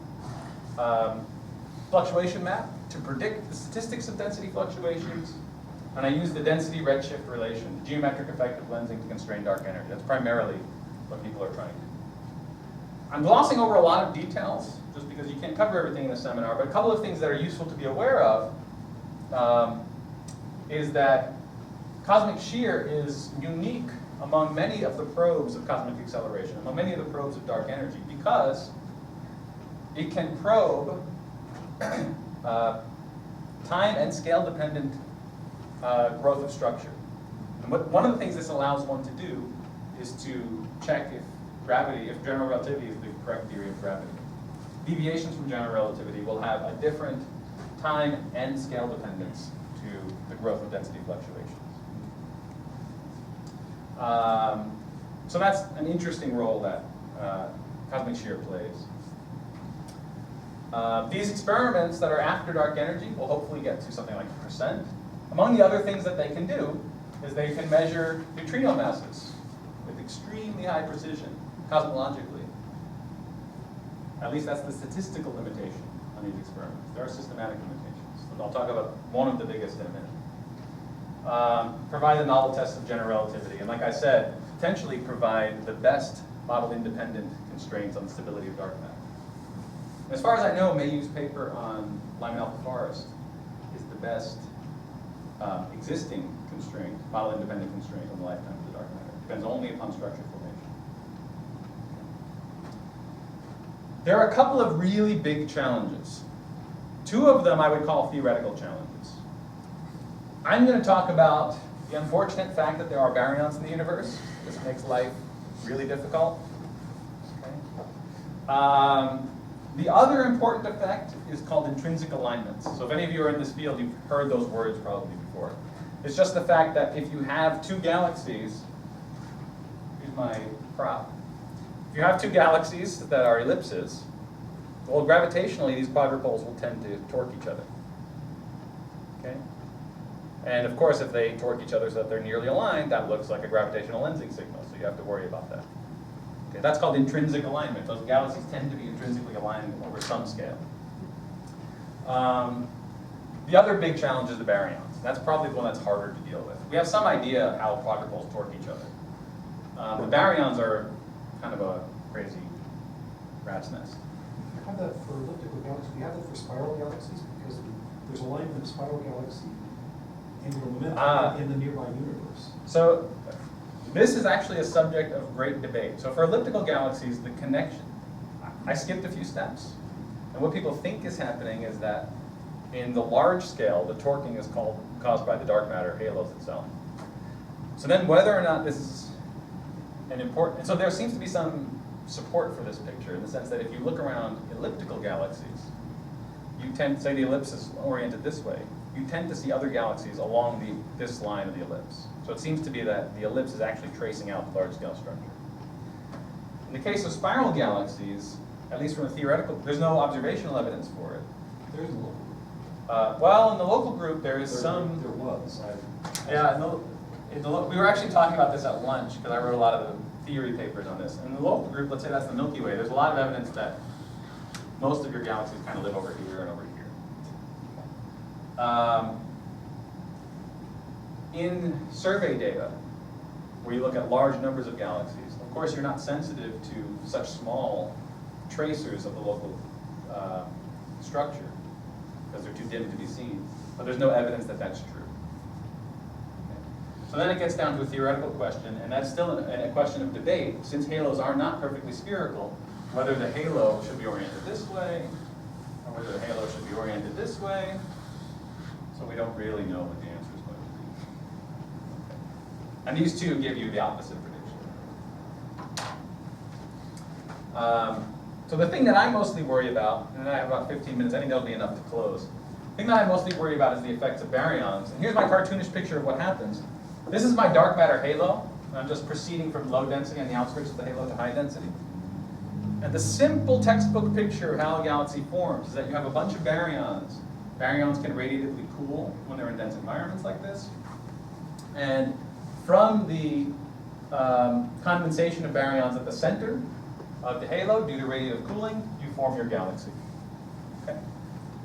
fluctuation map to predict the statistics of density fluctuations, and I use the density redshift relation, the geometric effect of lensing to constrain dark energy. That's primarily what people are trying to do. I'm glossing over a lot of details, just because you can't cover everything in a seminar, but a couple of things that are useful to be aware of is that cosmic shear is unique among many of the probes of cosmic acceleration, among many of the probes of dark energy, because it can probe time and scale-dependent growth of structure. And one of the things this allows one to do is to check if general relativity is the correct theory of gravity. Deviations from general relativity will have a different time and scale dependence to the growth of density fluctuations. So that's an interesting role that cosmic shear plays. These experiments that are after dark energy will hopefully get to something like %. Among the other things that they can do is they can measure neutrino masses with extremely high precision, cosmologically. At least that's the statistical limitation on these experiments. There are systematic limitations. So I'll talk about one of the biggest in a minute. Provide a novel test of general relativity, and like I said, potentially provide the best model-independent constraints on the stability of dark matter. As far as I know, Mayu's paper on Lyman alpha forest is the best existing constraint, model-independent constraint on the lifetime of the dark matter. It depends only upon structure formation. There are a couple of really big challenges. Two of them I would call theoretical challenges. I'm going to talk about the unfortunate fact that there are baryons in the universe. This makes life really difficult. Okay. The other important effect is called intrinsic alignments. So if any of you are in this field, you've heard those words probably before. It's just the fact that if you have two galaxies, here's my prop. If you have two galaxies that are ellipses, well, gravitationally, these quadrupoles will tend to torque each other. Okay? And of course, if they torque each other so that they're nearly aligned, that looks like a gravitational lensing signal, so you have to worry about that. Okay, that's called intrinsic alignment. Those galaxies tend to be intrinsically aligned over some scale. The other big challenge is the baryons. That's probably the one that's harder to deal with. We have some idea how quadrupoles torque each other. The baryons are kind of a crazy rat's nest. You have that for elliptical galaxies, you have that for spiral galaxies, because there's a line in the spiral galaxy angular momentum in the nearby universe. So this is actually a subject of great debate. So for elliptical galaxies, the connection, I skipped a few steps. And what people think is happening is that in the large scale, the torquing is caused by the dark matter halos itself. So then whether or not this is an important, so there seems to be some support for this picture in the sense that if you look around elliptical galaxies, you tend to say the ellipse is oriented this way, you tend to see other galaxies along this line of the ellipse. So it seems to be that the ellipse is actually tracing out the large scale structure. In the case of spiral galaxies, at least from a theoretical, there's no observational evidence for it. There's a local. Well, in the local group, there is There was. Yeah, we were actually talking about this at lunch because I wrote a lot of the theory papers on this. In the local group, let's say that's the Milky Way, there's a lot of evidence that most of your galaxies kind of live over here and over here. In survey data, where you look at large numbers of galaxies, of course you're not sensitive to such small tracers of the local structure because they're too dim to be seen, but there's no evidence that that's true. Okay. So then it gets down to a theoretical question, and that's still a question of debate, since halos are not perfectly spherical, whether the halo should be oriented this way, or whether the halo should be oriented this way. So we don't really know what the answer is going to be. Okay. And these two give you the opposite prediction. So the thing that I mostly worry about, and I have about 15 minutes, I think that'll be enough to close. The thing that I mostly worry about is the effects of baryons. And here's my cartoonish picture of what happens. This is my dark matter halo. I'm just proceeding from low density on the outskirts of the halo to high density. And the simple textbook picture of how a galaxy forms is that you have a bunch of baryons. Baryons can radiatively cool when they're in dense environments like this. And from the condensation of baryons at the center of the halo, due to radiative cooling, you form your galaxy. Okay.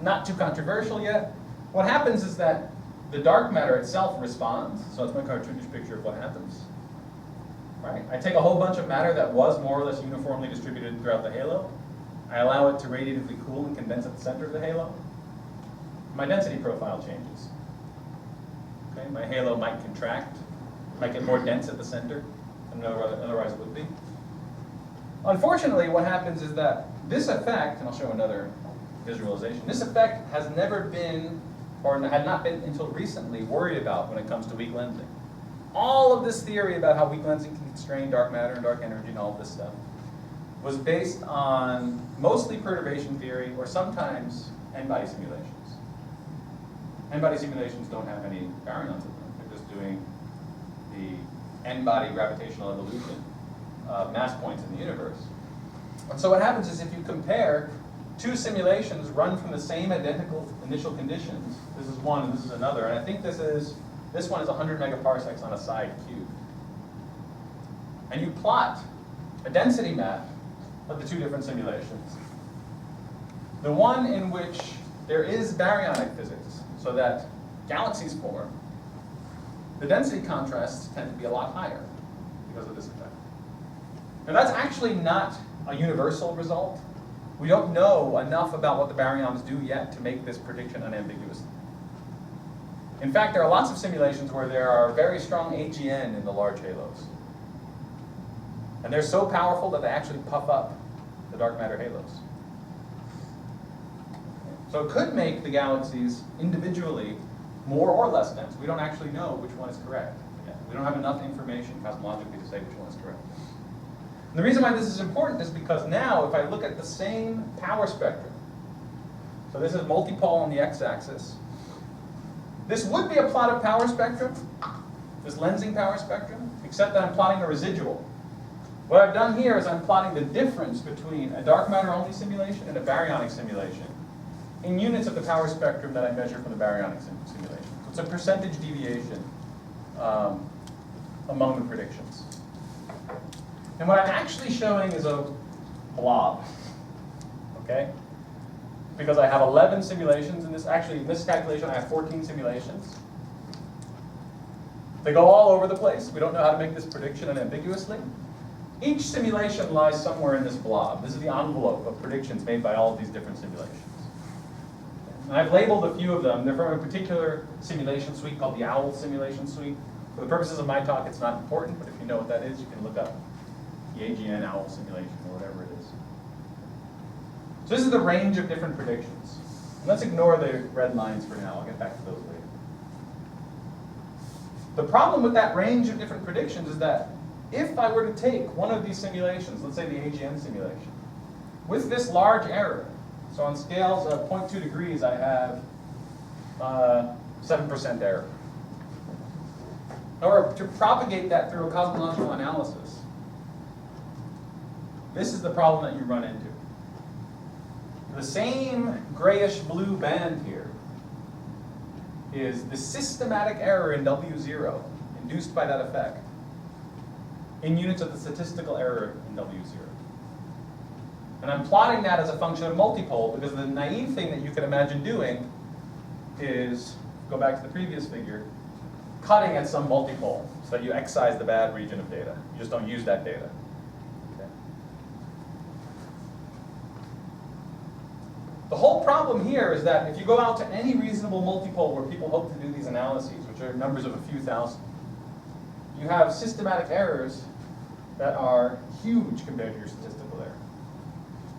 Not too controversial yet. What happens is that the dark matter itself responds. So it's my cartoonish picture of what happens. Right? I take a whole bunch of matter that was more or less uniformly distributed throughout the halo. I allow it to radiatively cool and condense at the center of the halo. My density profile changes. Okay? My halo might contract, might get more dense at the center than otherwise it would be. Unfortunately, what happens is that this effect, and I'll show another visualization, this effect has never been, or had not been until recently, worried about when it comes to weak lensing. All of this theory about how weak lensing can constrain dark matter and dark energy and all of this stuff was based on mostly perturbation theory or sometimes n-body simulations. N-body simulations don't have any baryons in them. They're just doing the n-body gravitational evolution of mass points in the universe. And so what happens is if you compare two simulations run from the same identical initial conditions, this is one and this is another, and I think this one is 100 megaparsecs on a side cubed. And you plot a density map of the two different simulations. The one in which there is baryonic physics, so that galaxies form, the density contrasts tend to be a lot higher because of this effect. Now that's actually not a universal result. We don't know enough about what the baryons do yet to make this prediction unambiguous. In fact, there are lots of simulations where there are very strong AGN in the large halos. And they're so powerful that they actually puff up the dark matter halos. So it could make the galaxies individually more or less dense. We don't actually know which one is correct yet. We don't have enough information cosmologically to say which one is correct. And the reason why this is important is because now, if I look at the same power spectrum, so this is multipole on the x-axis, this would be a plot of power spectrum, this lensing power spectrum, except that I'm plotting a residual. What I've done here is I'm plotting the difference between a dark matter only simulation and a baryonic simulation in units of the power spectrum that I measure from the baryonic simulation. So it's a percentage deviation among the predictions. And what I'm actually showing is a blob, okay? because I have 11 simulations in this. Actually, in this calculation, I have 14 simulations. They go all over the place. We don't know how to make this prediction unambiguously. Each simulation lies somewhere in this blob. This is the envelope of predictions made by all of these different simulations. And I've labeled a few of them. They're from a particular simulation suite called the OWL simulation suite. For the purposes of my talk, it's not important, but if you know what that is, you can look up the AGN OWL simulation or whatever it is. So this is the range of different predictions. And let's ignore the red lines for now. I'll get back to those later. The problem with that range of different predictions is that if I were to take one of these simulations, let's say the AGN simulation, with this large error, so on scales of 0.2 degrees, I have 7% error. Or to propagate that through a cosmological analysis, this is the problem that you run into. The same grayish blue band here is the systematic error in W0 induced by that effect in units of the statistical error in W0. And I'm plotting that as a function of multipole because the naive thing that you can imagine doing is, go back to the previous figure, cutting at some multipole so that you excise the bad region of data. You just don't use that data. Okay. The whole problem here is that if you go out to any reasonable multipole where people hope to do these analyses, which are numbers of a few thousand, you have systematic errors that are huge compared to your statistical error.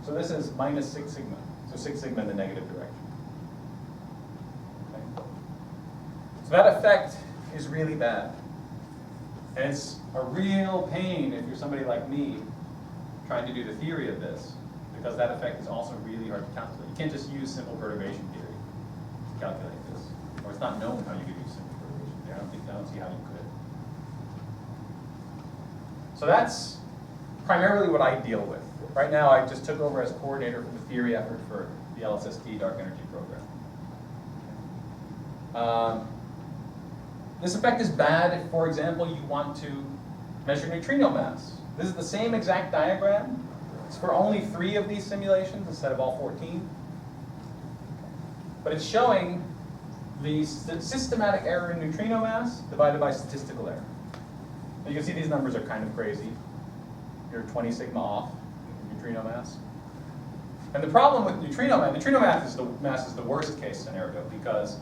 So this is minus 6 sigma. So 6 sigma in the negative direction. Okay. So that effect is really bad. And it's a real pain if you're somebody like me trying to do the theory of this, because that effect is also really hard to calculate. You can't just use simple perturbation theory to calculate this. Or it's not known how you could use simple perturbation theory. I don't see how you could. So that's primarily what I deal with. Right now, I just took over as coordinator for the theory effort for the LSST dark energy program. This effect is bad if, for example, you want to measure neutrino mass. This is the same exact diagram. It's for only 3 of these simulations instead of all 14. But it's showing the systematic error in neutrino mass divided by statistical error. You can see these numbers are kind of crazy. You're 20 sigma off in neutrino mass. And the problem with neutrino mass is the worst case scenario because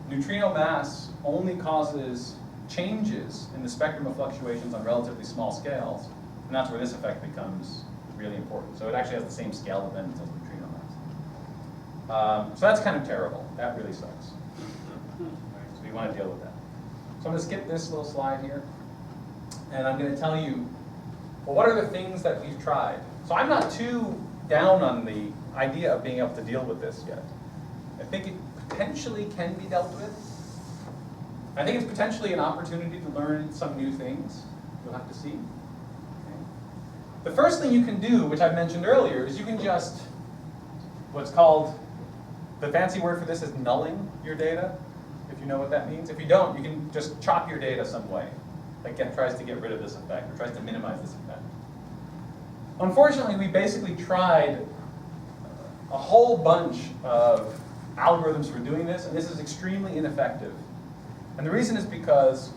neutrino mass only causes changes in the spectrum of fluctuations on relatively small scales, and that's where this effect becomes really important. So it actually has the same scale dependence as neutrino mass. So that's kind of terrible. That really sucks. So you want to deal with that. So I'm going to skip this little slide here, and I'm going to tell you, well, what are the things that we've tried? So I'm not too down on the idea of being able to deal with this yet. I think it potentially can be dealt with. I think it's potentially an opportunity to learn some new things. You'll have to see. Okay. The first thing you can do, which I mentioned earlier, is you can just, what's called, the fancy word for this is nulling your data, if you know what that means. If you don't, you can just chop your data some way that tries to get rid of this effect, or tries to minimize this effect. Unfortunately, we basically tried a whole bunch of algorithms for doing this, and this is extremely ineffective. And the reason is because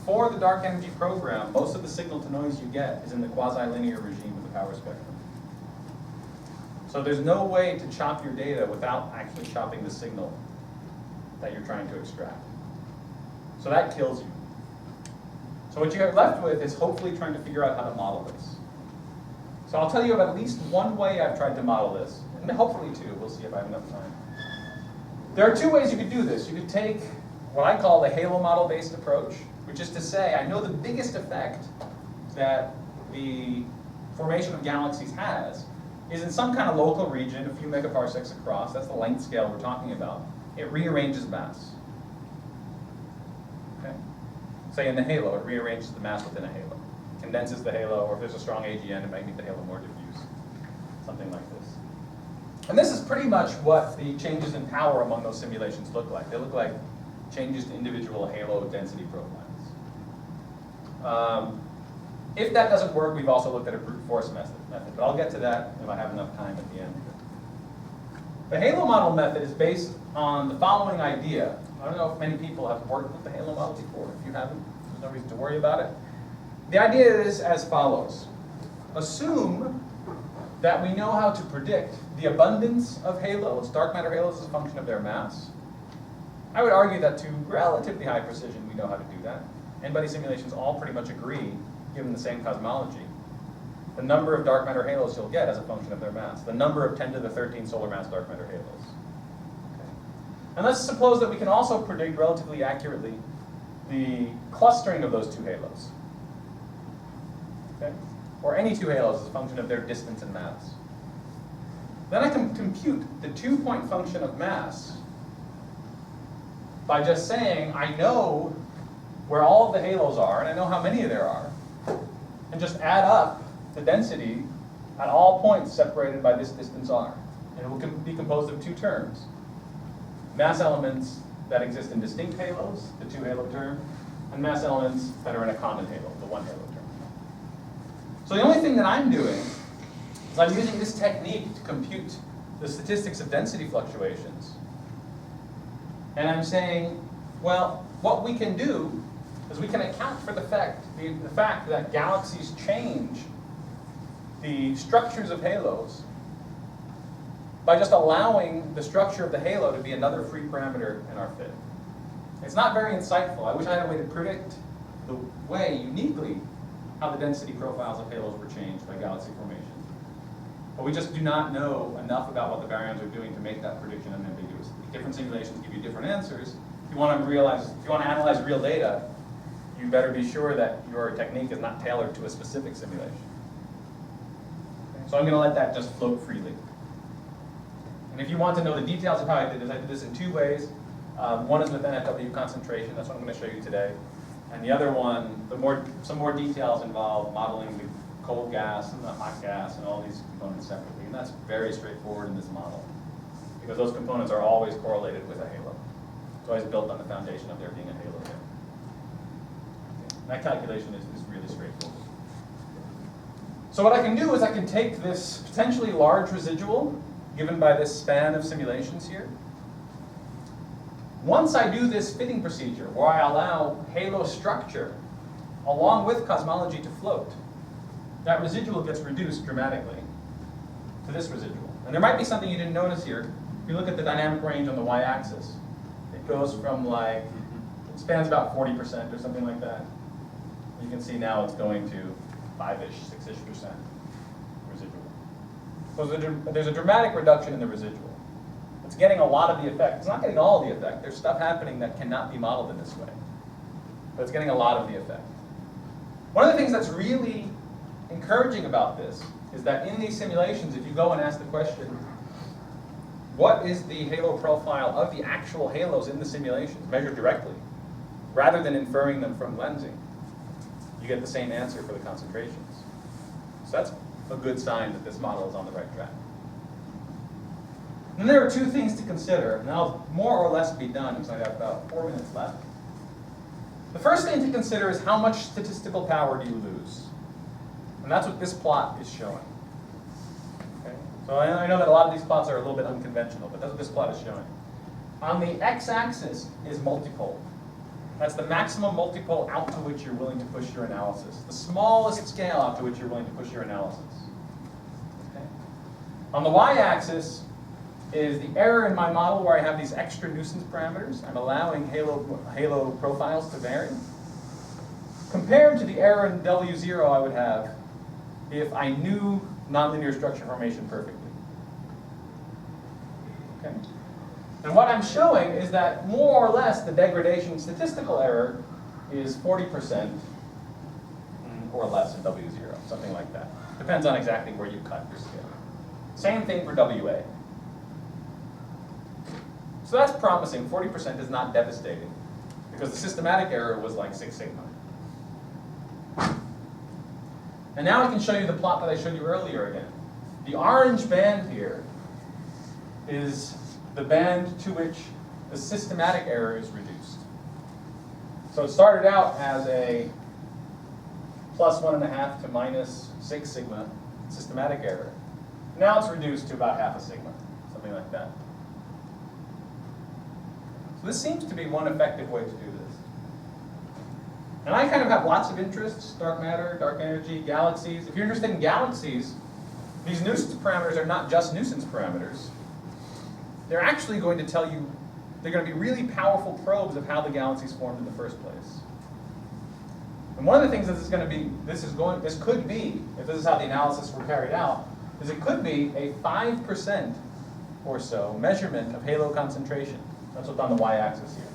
for the dark energy program, most of the signal to noise you get is in the quasi-linear regime of the power spectrum. So there's no way to chop your data without actually chopping the signal that you're trying to extract. So that kills you. So what you're left with is hopefully trying to figure out how to model this. So I'll tell you of at least one way I've tried to model this, and hopefully two. We'll see if I have enough time. There are 2 ways you could do this. You could take what I call the halo model-based approach, which is to say, I know the biggest effect that the formation of galaxies has is in some kind of local region, a few megaparsecs across. That's the length scale we're talking about. It rearranges mass. Okay? Say in the halo, it rearranges the mass within a halo. Condenses the halo, or if there's a strong AGN, it might make the halo more diffuse. Something like this. And this is pretty much what the changes in power among those simulations look like. They look like changes to individual halo density profiles. If that doesn't work, we've also looked at a brute force method, but I'll get to that if I have enough time at the end. The halo model method is based on the following idea. I don't know if many people have worked with the halo model before. If you haven't, there's no reason to worry about it. The idea is as follows. Assume that we know how to predict the abundance of halos, dark matter halos, as a function of their mass. I would argue that to relatively high precision, we know how to do that. N-body simulations all pretty much agree, given the same cosmology. The number of dark matter halos you'll get as a function of their mass. The number of 10 to the 13 solar mass dark matter halos. Okay. And let's suppose that we can also predict relatively accurately the clustering of those two halos. Okay? Or any two halos as a function of their distance and mass. Then I can compute the 2-point function of mass by just saying I know where all of the halos are, and I know how many there are, and just add up the density at all points separated by this distance r. And it will be composed of two terms. Mass elements that exist in distinct halos, the 2-halo term, and mass elements that are in a common halo, the 1-halo term. So the only thing that I'm doing is I'm using this technique to compute the statistics of density fluctuations. And I'm saying, well, what we can do is we can account for the fact that galaxies change the structures of halos by just allowing the structure of the halo to be another free parameter in our fit. It's not very insightful. I wish I had a way to predict the way, uniquely, how the density profiles of halos were changed by galaxy formation. But we just do not know enough about what the baryons are doing to make that prediction unambiguous. Different simulations give you different answers. If you want to analyze real data, you better be sure that your technique is not tailored to a specific simulation. Okay? So I'm going to let that just float freely. And if you want to know the details of how I did this in two ways. One is with NFW concentration. That's what I'm going to show you today. And the other one, some more details involve modeling the cold gas and the hot gas and all these components separately. And that's very straightforward in this model, because those components are always correlated with a halo. It's always built on the foundation of there being a halo there. Okay. That calculation is really straightforward. So what I can do is I can take this potentially large residual given by this span of simulations here. Once I do this fitting procedure, where I allow halo structure along with cosmology to float, that residual gets reduced dramatically to this residual. And there might be something you didn't notice here. If you look at the dynamic range on the y-axis, it goes from it spans about 40% or something like that. You can see now it's going to 5-ish, 6-ish% residual. So there's a dramatic reduction in the residual. It's getting a lot of the effect. It's not getting all of the effect. There's stuff happening that cannot be modeled in this way. But it's getting a lot of the effect. One of the things that's really encouraging about this is that in these simulations, if you go and ask the question, what is the halo profile of the actual halos in the simulations, measured directly, rather than inferring them from lensing, you get the same answer for the concentrations. So that's a good sign that this model is on the right track. And there are two things to consider, and I'll more or less be done because I have about 4 minutes left. The first thing to consider is how much statistical power do you lose? And that's what this plot is showing. Okay? So I know that a lot of these plots are a little bit unconventional, but that's what this plot is showing. On the x-axis is multipole. That's the maximum multipole out to which you're willing to push your analysis. The smallest scale out to which you're willing to push your analysis. Okay? On the y-axis is the error in my model where I have these extra nuisance parameters. I'm allowing halo profiles to vary. Compared to the error in W0 I would have if I knew nonlinear structure formation perfectly. Okay? And what I'm showing is that more or less the degradation statistical error is 40% or less in W0, something like that. Depends on exactly where you cut your scale. Same thing for WA. So that's promising. 40% is not devastating because the systematic error was like 6 sigma. And now I can show you the plot that I showed you earlier again. The orange band here is the band to which the systematic error is reduced. So it started out as a plus 1.5 to minus 6 sigma systematic error. Now it's reduced to about half a sigma, something something like that. So this seems to be one effective way to do this. And I kind of have lots of interests: dark matter, dark energy, galaxies. If you're interested in galaxies, these nuisance parameters are not just nuisance parameters. They're actually going to tell you, they're going to be really powerful probes of how the galaxies formed in the first place. And one of the things that this could be, if this is how the analysis were carried out, is it could be a 5% or so measurement of halo concentration. That's what's on the y-axis here.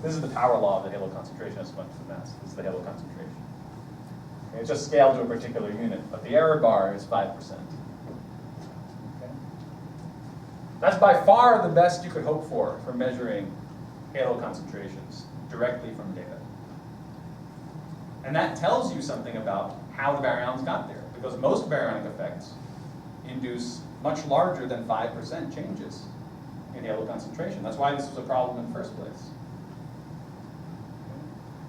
This is the power law of the halo concentration as a function of mass. This is the halo concentration. Okay, it's just scaled to a particular unit, but the error bar is 5%. Okay? That's by far the best you could hope for measuring halo concentrations directly from data. And that tells you something about how the baryons got there, because most baryonic effects induce much larger than 5% changes in halo concentration. That's why this was a problem in the first place.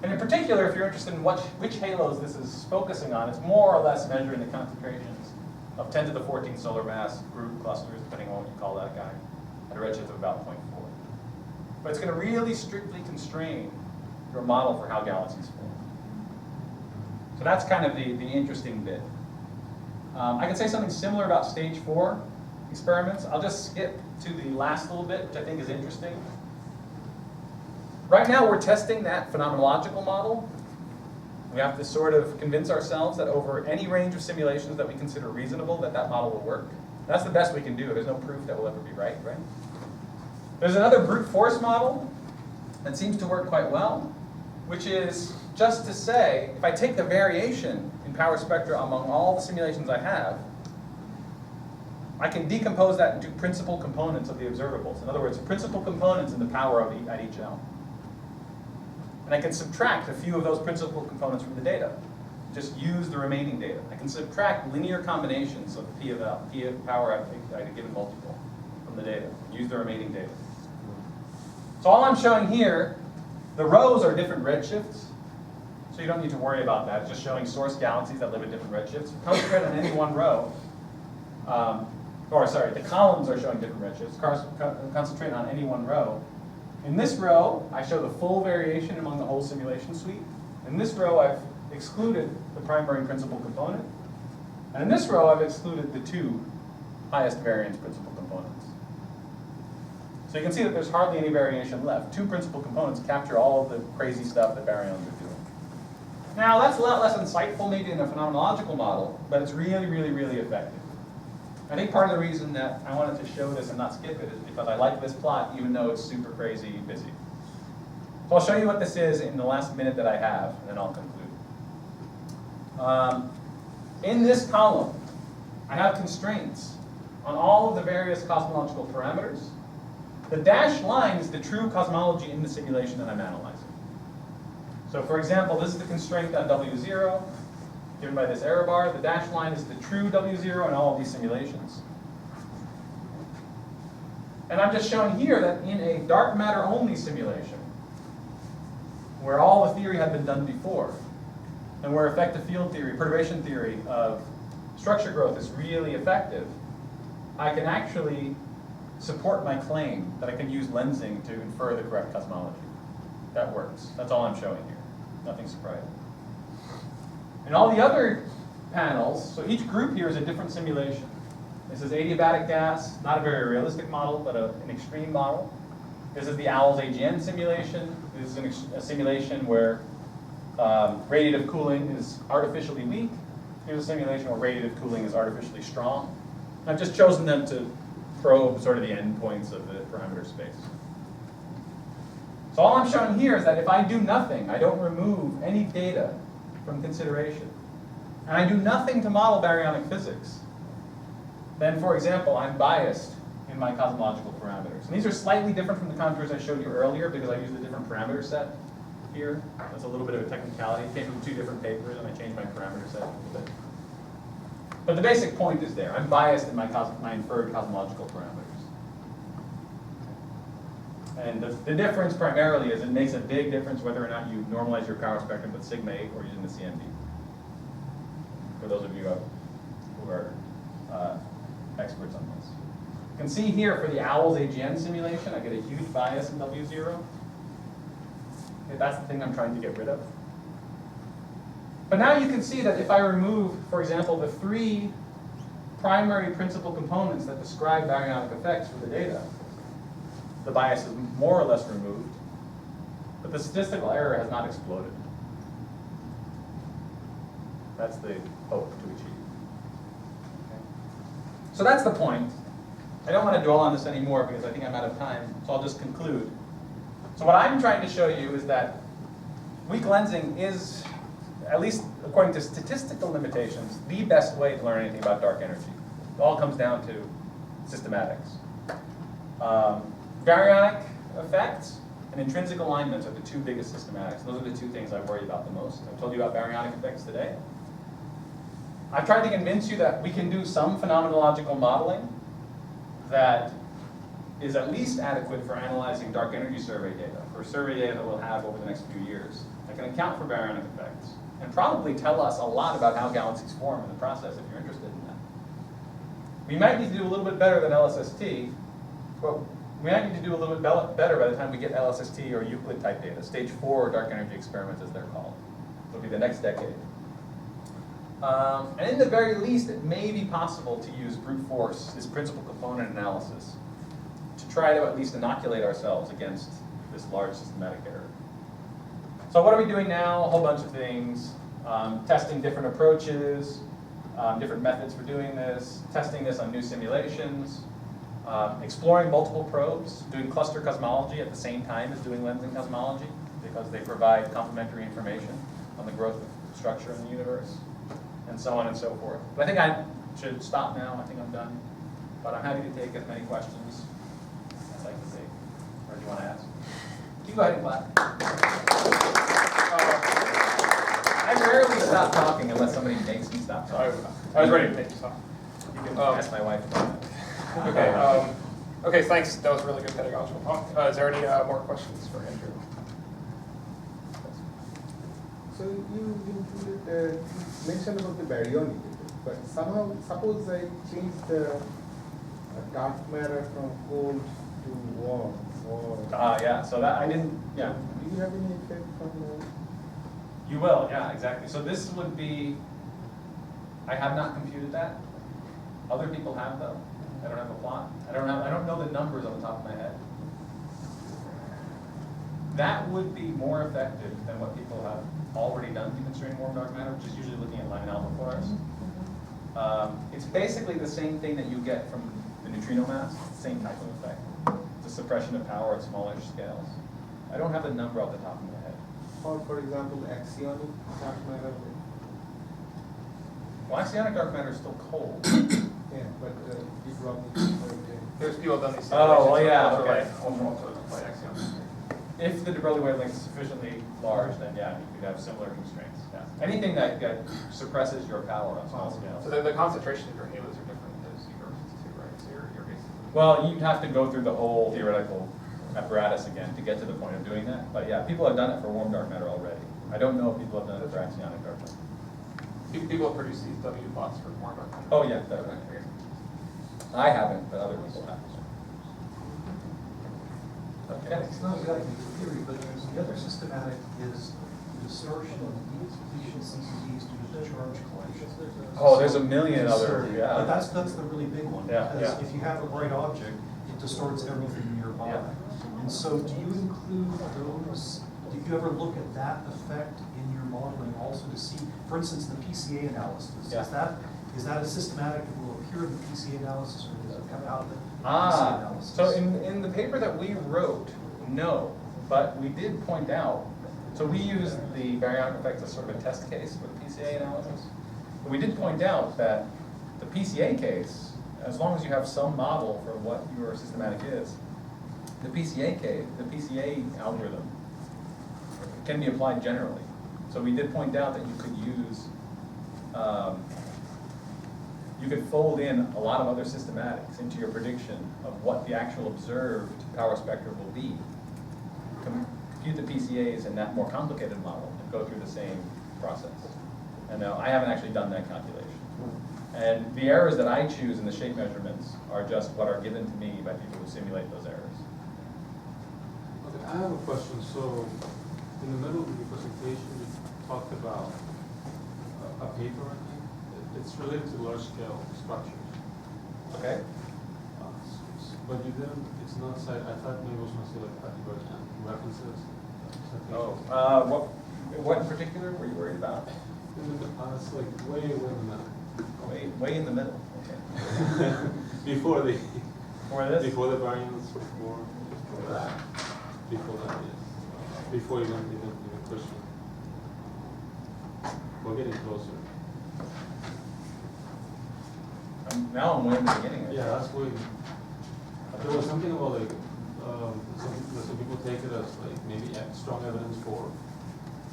And in particular, if you're interested in which halos this is focusing on, it's more or less measuring the concentrations of 10 to the 14 solar mass group clusters, depending on what you call that guy, at a redshift of about 0.4. But it's going to really strictly constrain your model for how galaxies form. So that's kind of the interesting bit. I can say something similar about stage 4 experiments. I'll just skip to the last little bit, which I think is interesting. Right now we're testing that phenomenological model. We have to sort of convince ourselves that over any range of simulations that we consider reasonable, that model will work. That's the best we can do. There's no proof that will ever be right? There's another brute force model that seems to work quite well, which is just to say, if I take the variation in power spectra among all the simulations I have, I can decompose that into principal components of the observables. In other words, principal components in the power at each L. And I can subtract a few of those principal components from the data. Just use the remaining data. I can subtract linear combinations of P of L, P of power at a given multiple from the data. Use the remaining data. So all I'm showing here, the rows are different redshifts. So you don't need to worry about that. It's just showing source galaxies that live at different redshifts. Concentrate on any one row. The columns are showing different redshifts. Concentrate on any one row. In this row, I show the full variation among the whole simulation suite. In this row, I've excluded the primary and principal component. And in this row, I've excluded the two highest variance principal components. So you can see that there's hardly any variation left. Two principal components capture all of the crazy stuff that baryons are doing. Now, that's a lot less insightful maybe in a phenomenological model, but it's really, really, really effective. I think part of the reason that I wanted to show this and not skip it is because I like this plot, even though it's super crazy busy. So I'll show you what this is in the last minute that I have, and then I'll conclude. In this column, I have constraints on all of the various cosmological parameters. The dashed line is the true cosmology in the simulation that I'm analyzing. So for example, this is the constraint on W0, given by this error bar. The dashed line is the true W0 in all of these simulations. And I'm just showing here that in a dark matter only simulation, where all the theory had been done before, and where effective field theory, perturbation theory of structure growth is really effective, I can actually support my claim that I can use lensing to infer the correct cosmology. That works. That's all I'm showing here. Nothing surprising. In all the other panels, so each group here is a different simulation. This is adiabatic gas, not a very realistic model, but an extreme model. This is the OWL's AGN simulation. This is a simulation where radiative cooling is artificially weak. Here's a simulation where radiative cooling is artificially strong. I've just chosen them to probe sort of the endpoints of the parameter space. So all I'm showing here is that if I do nothing, I don't remove any data from consideration, and I do nothing to model baryonic physics, then, for example, I'm biased in my cosmological parameters. And these are slightly different from the contours I showed you earlier because I used a different parameter set here. That's a little bit of a technicality. It came from two different papers, and I changed my parameter set a little bit. But the basic point is there. I'm biased in my inferred cosmological parameters. And the difference primarily is it makes a big difference whether or not you normalize your power spectrum with sigma 8 or using the CMB. For those of you who are experts on this. You can see here for the OWLS AGN simulation, I get a huge bias in W0. Okay, that's the thing I'm trying to get rid of. But now you can see that if I remove, for example, the 3 primary principal components that describe baryonic effects for the data, the bias is more or less removed, but the statistical error has not exploded. That's the hope to achieve. Okay. So that's the point. I don't want to dwell on this anymore because I think I'm out of time, so I'll just conclude. So what I'm trying to show you is that weak lensing is, at least according to statistical limitations, the best way to learn anything about dark energy. It all comes down to systematics. Baryonic effects and intrinsic alignments are the 2 biggest systematics. Those are the 2 things I worry about the most. I told you about baryonic effects today. I've tried to convince you that we can do some phenomenological modeling that is at least adequate for analyzing dark energy survey data, for survey data that we'll have over the next few years, that can account for baryonic effects, and probably tell us a lot about how galaxies form in the process if you're interested in that. We might need to do a little bit better than LSST, but we might need to do a little bit better by the time we get LSST or Euclid type data, stage 4 dark energy experiments as they're called. It'll be the next decade. And in the very least, it may be possible to use brute force, this principal component analysis, to try to at least inoculate ourselves against this large systematic error. So what are we doing now? A whole bunch of things. Testing different approaches, different methods for doing this, testing this on new simulations, exploring multiple probes, doing cluster cosmology at the same time as doing lensing cosmology, because they provide complementary information on the growth of structure in the universe, and so on and so forth. But I think I should stop now. I think I'm done. But I'm happy to take as many questions as I can take. Or do you want to ask? You go ahead and clap. I rarely stop talking unless somebody makes me stop talking. I was ready to make you stop. You can ask my wife about that. Okay, okay, thanks. That was really good pedagogical talk. Is there any more questions for Andrew? So you mentioned about the baryonic, but somehow, suppose I change the dark matter from cold to warm, or Yeah, so that I didn't, yeah. do you have any effect from that? You will, yeah, exactly. So this would be, I have not computed that. Other people have though. I don't have a plot. I don't know the numbers on the top of my head. That would be more effective than what people have already done to constrain warm dark matter, which is usually looking at line alpha flux. It's basically the same thing that you get from the neutrino mass, same type of effect. It's a suppression of power at smaller scales. I don't have the number off the top of my head. Or for example, axionic dark matter? Well, axionic dark matter is still cold. Yeah, but you probably. There's people done these. Oh, well, yeah, simulations okay. with ultra-light axions. If the de Broglie wavelength is sufficiently large, then yeah, you could have similar constraints. Yeah. Anything that suppresses your power on small scales. So the concentration of your halos are different than those universes too, right? So you're basically. Well, you'd have to go through the whole theoretical apparatus again to get to the point of doing that. But yeah, people have done it for warm dark matter already. I don't know if people have done it for axionic dark matter. People have produced these W plots for more dark matter. Oh yeah, definitely. I haven't, but other people have. Okay. It's not exactly theory, but the other systematic is the distortion of depletion CCDs due to the charge collision. Oh, there's a million other, But yeah. that's the really big one. Yeah, Because yeah. if you have a bright object, it distorts everything nearby. Yeah. And so do you include those, did you ever look at that effect in your modeling also to see, for instance, the PCA analysis? Yeah. Is that a systematic that will appear in the PCA analysis, or does it come out of the PCA Ah, analysis? so in the paper that we wrote, no, but we did point out, so we used the baryonic effect as sort of a test case for the PCA analysis. But we did point out that the PCA case, as long as you have some model for what your systematic is, the PCA case, the PCA algorithm can be applied generally. So we did point out that you could use, you could fold in a lot of other systematics into your prediction of what the actual observed power spectrum will be. Compute the PCAs in that more complicated model and go through the same process. And now I haven't actually done that calculation. And the errors that I choose in the shape measurements are just what are given to me by people who simulate those errors. Okay, I have a question. So, in the middle of your presentation, you talked about a paper, I think. It's related to large-scale structures. Okay? But you didn't, it's not cite, I thought maybe it was going to say like references. Something. What in particular were you worried about? It's like way in the middle. Way in the middle. Okay. Before the For this? before the variance, before that, yes. Before even Christian. We're getting closer. Now I'm way in the beginning. Yeah, that's way. There was something about like some people take it as like maybe strong evidence for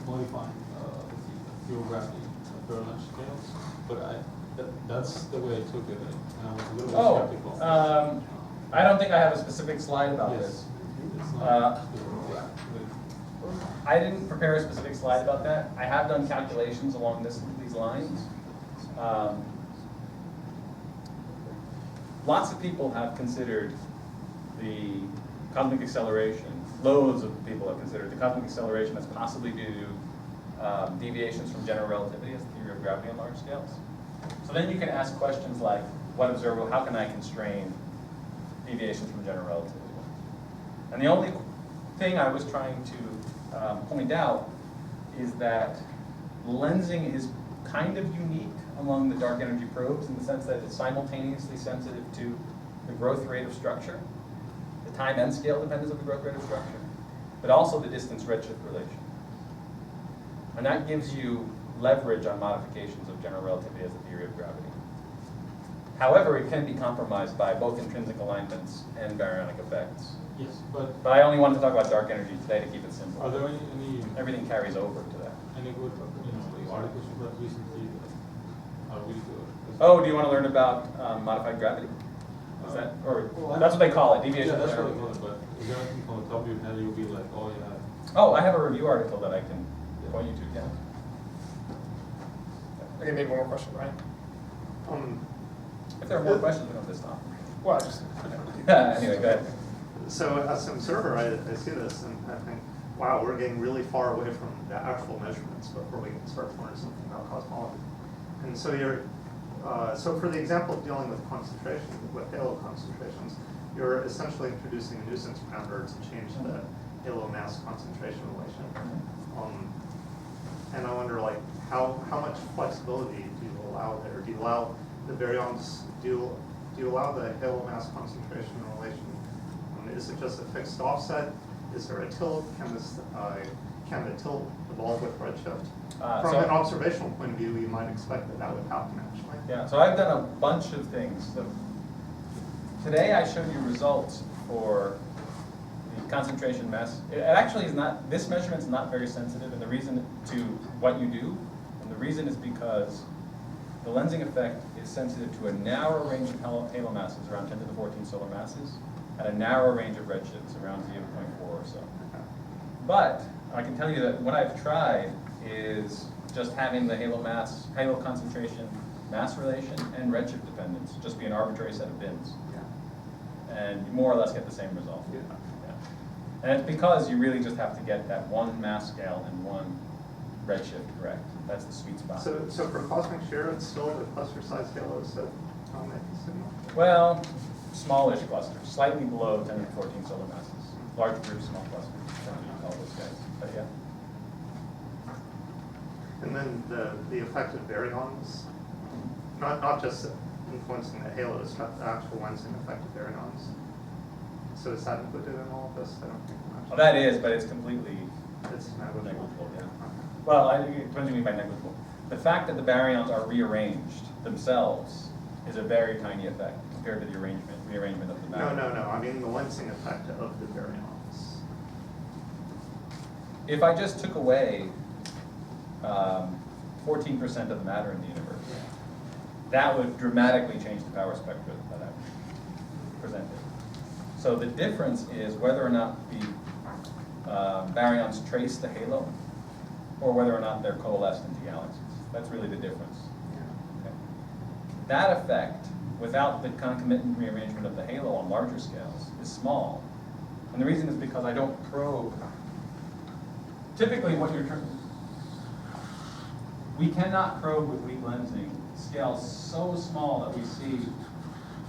modifying the fuel gravity very large scales, but that's the way I took it, and I was a little bit skeptical. I don't think I have a specific slide about Yes. this. It's not. I didn't prepare a specific slide about that. I have done calculations along these lines. Lots of people have considered the cosmic acceleration, loads of people have considered the cosmic acceleration as possibly due to deviations from general relativity as the theory of gravity on large scales. So then you can ask questions like, what observable, how can I constrain deviations from general relativity? And the only thing I was trying to point out is that lensing is kind of unique among the dark energy probes in the sense that it's simultaneously sensitive to the growth rate of structure, the time and scale dependence of the growth rate of structure, but also the distance redshift relation. And that gives you leverage on modifications of general relativity as a theory of gravity. However, it can be compromised by both intrinsic alignments and baryonic effects. Yes, but But I only wanted to talk about dark energy today to keep it simple. are there any Everything carries over to that. good like articles you read recently that are really good? Oh, do you want to learn about modified gravity? Is that, or that's what they call it, deviation Yeah, from that's what I general. call it, but is there anything on the top of your head you'll be like, oh yeah. Oh, I have a review article that I can point you to, yeah. Okay, maybe one more question, Ryan. If there are more questions on this topic. Well, I just, Anyway, go ahead. So as an observer, I see this and I think, wow, we're getting really far away from the actual measurements before we can start to learn something about cosmology. And so so for the example of dealing with concentration, with halo concentrations, you're essentially introducing a nuisance parameter to change the halo mass concentration relation. And I wonder, like, how much flexibility do you allow there? Do you allow the baryons? Do you allow the halo mass concentration relation? Is it just a fixed offset? Is there a tilt? Can the tilt evolve with redshift? From an observational point of view, you might expect that would happen actually. Yeah, so I've done a bunch of things. Today I showed you results for the concentration mass. It actually is not, this measurement's not very sensitive, and the reason to what you do, and the reason is because the lensing effect is sensitive to a narrow range of halo masses, around 10 to the 14 solar masses, and a narrow range of redshifts, around 0.4 or so. But I can tell you that what I've tried is just having the halo concentration mass relation and redshift dependence just be an arbitrary set of bins. And you more or less get the same result. Yeah. And it's because you really just have to get that one mass scale and one redshift correct. That's the sweet spot. So for cosmic shear, it's still the cluster-sized halos that make the signal? Well, smallish clusters, slightly below 10 to 14 solar masses. Large groups, small clusters, all those guys. But yeah. And then the effect of baryons, not just influencing the halos, but the actual lensing effect of baryons. So is that included in all of this? I don't think much. Well, that is, but it's completely It's negligible. negligible, yeah. Well, it depends what you mean by negligible. The fact that the baryons are rearranged themselves is a very tiny effect compared to the rearrangement of the matter. No. I mean the lensing effect of the baryons. If I just took away 14% of the matter in the universe, that would dramatically change the power spectrum that I presented. So the difference is whether or not the baryons trace the halo, or whether or not they're coalesced into galaxies. That's really the difference. Okay. that effect, without the concomitant rearrangement of the halo on larger scales, is small. And the reason is because I don't probe. Typically what you're trying, we cannot probe with weak lensing scales so small that we see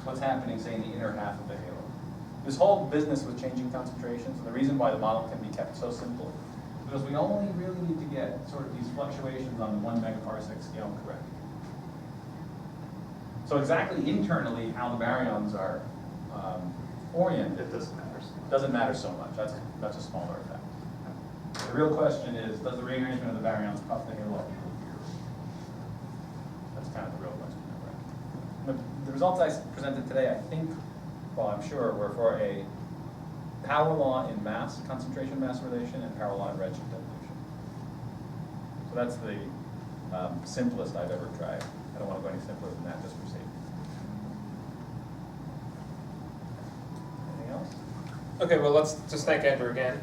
what's happening, say, in the inner half of the halo. This whole business with changing concentrations, and the reason why the model can be kept so simple, because we only really need to get sort of these fluctuations on the 1 megaparsec scale correct. So exactly internally how the baryons are oriented It doesn't matter. doesn't matter so much. That's a smaller effect. The real question is, does the rearrangement of the baryons puff the halo up equal here? That's kind of the real question. Right? The results I presented today, I think, well, I'm sure, were for a power law in mass, concentration mass relation, and power law in redshift evolution. So that's the simplest I've ever tried. I don't want to go any simpler than that, just for safety. Anything else? Okay, well, let's just thank Andrew again.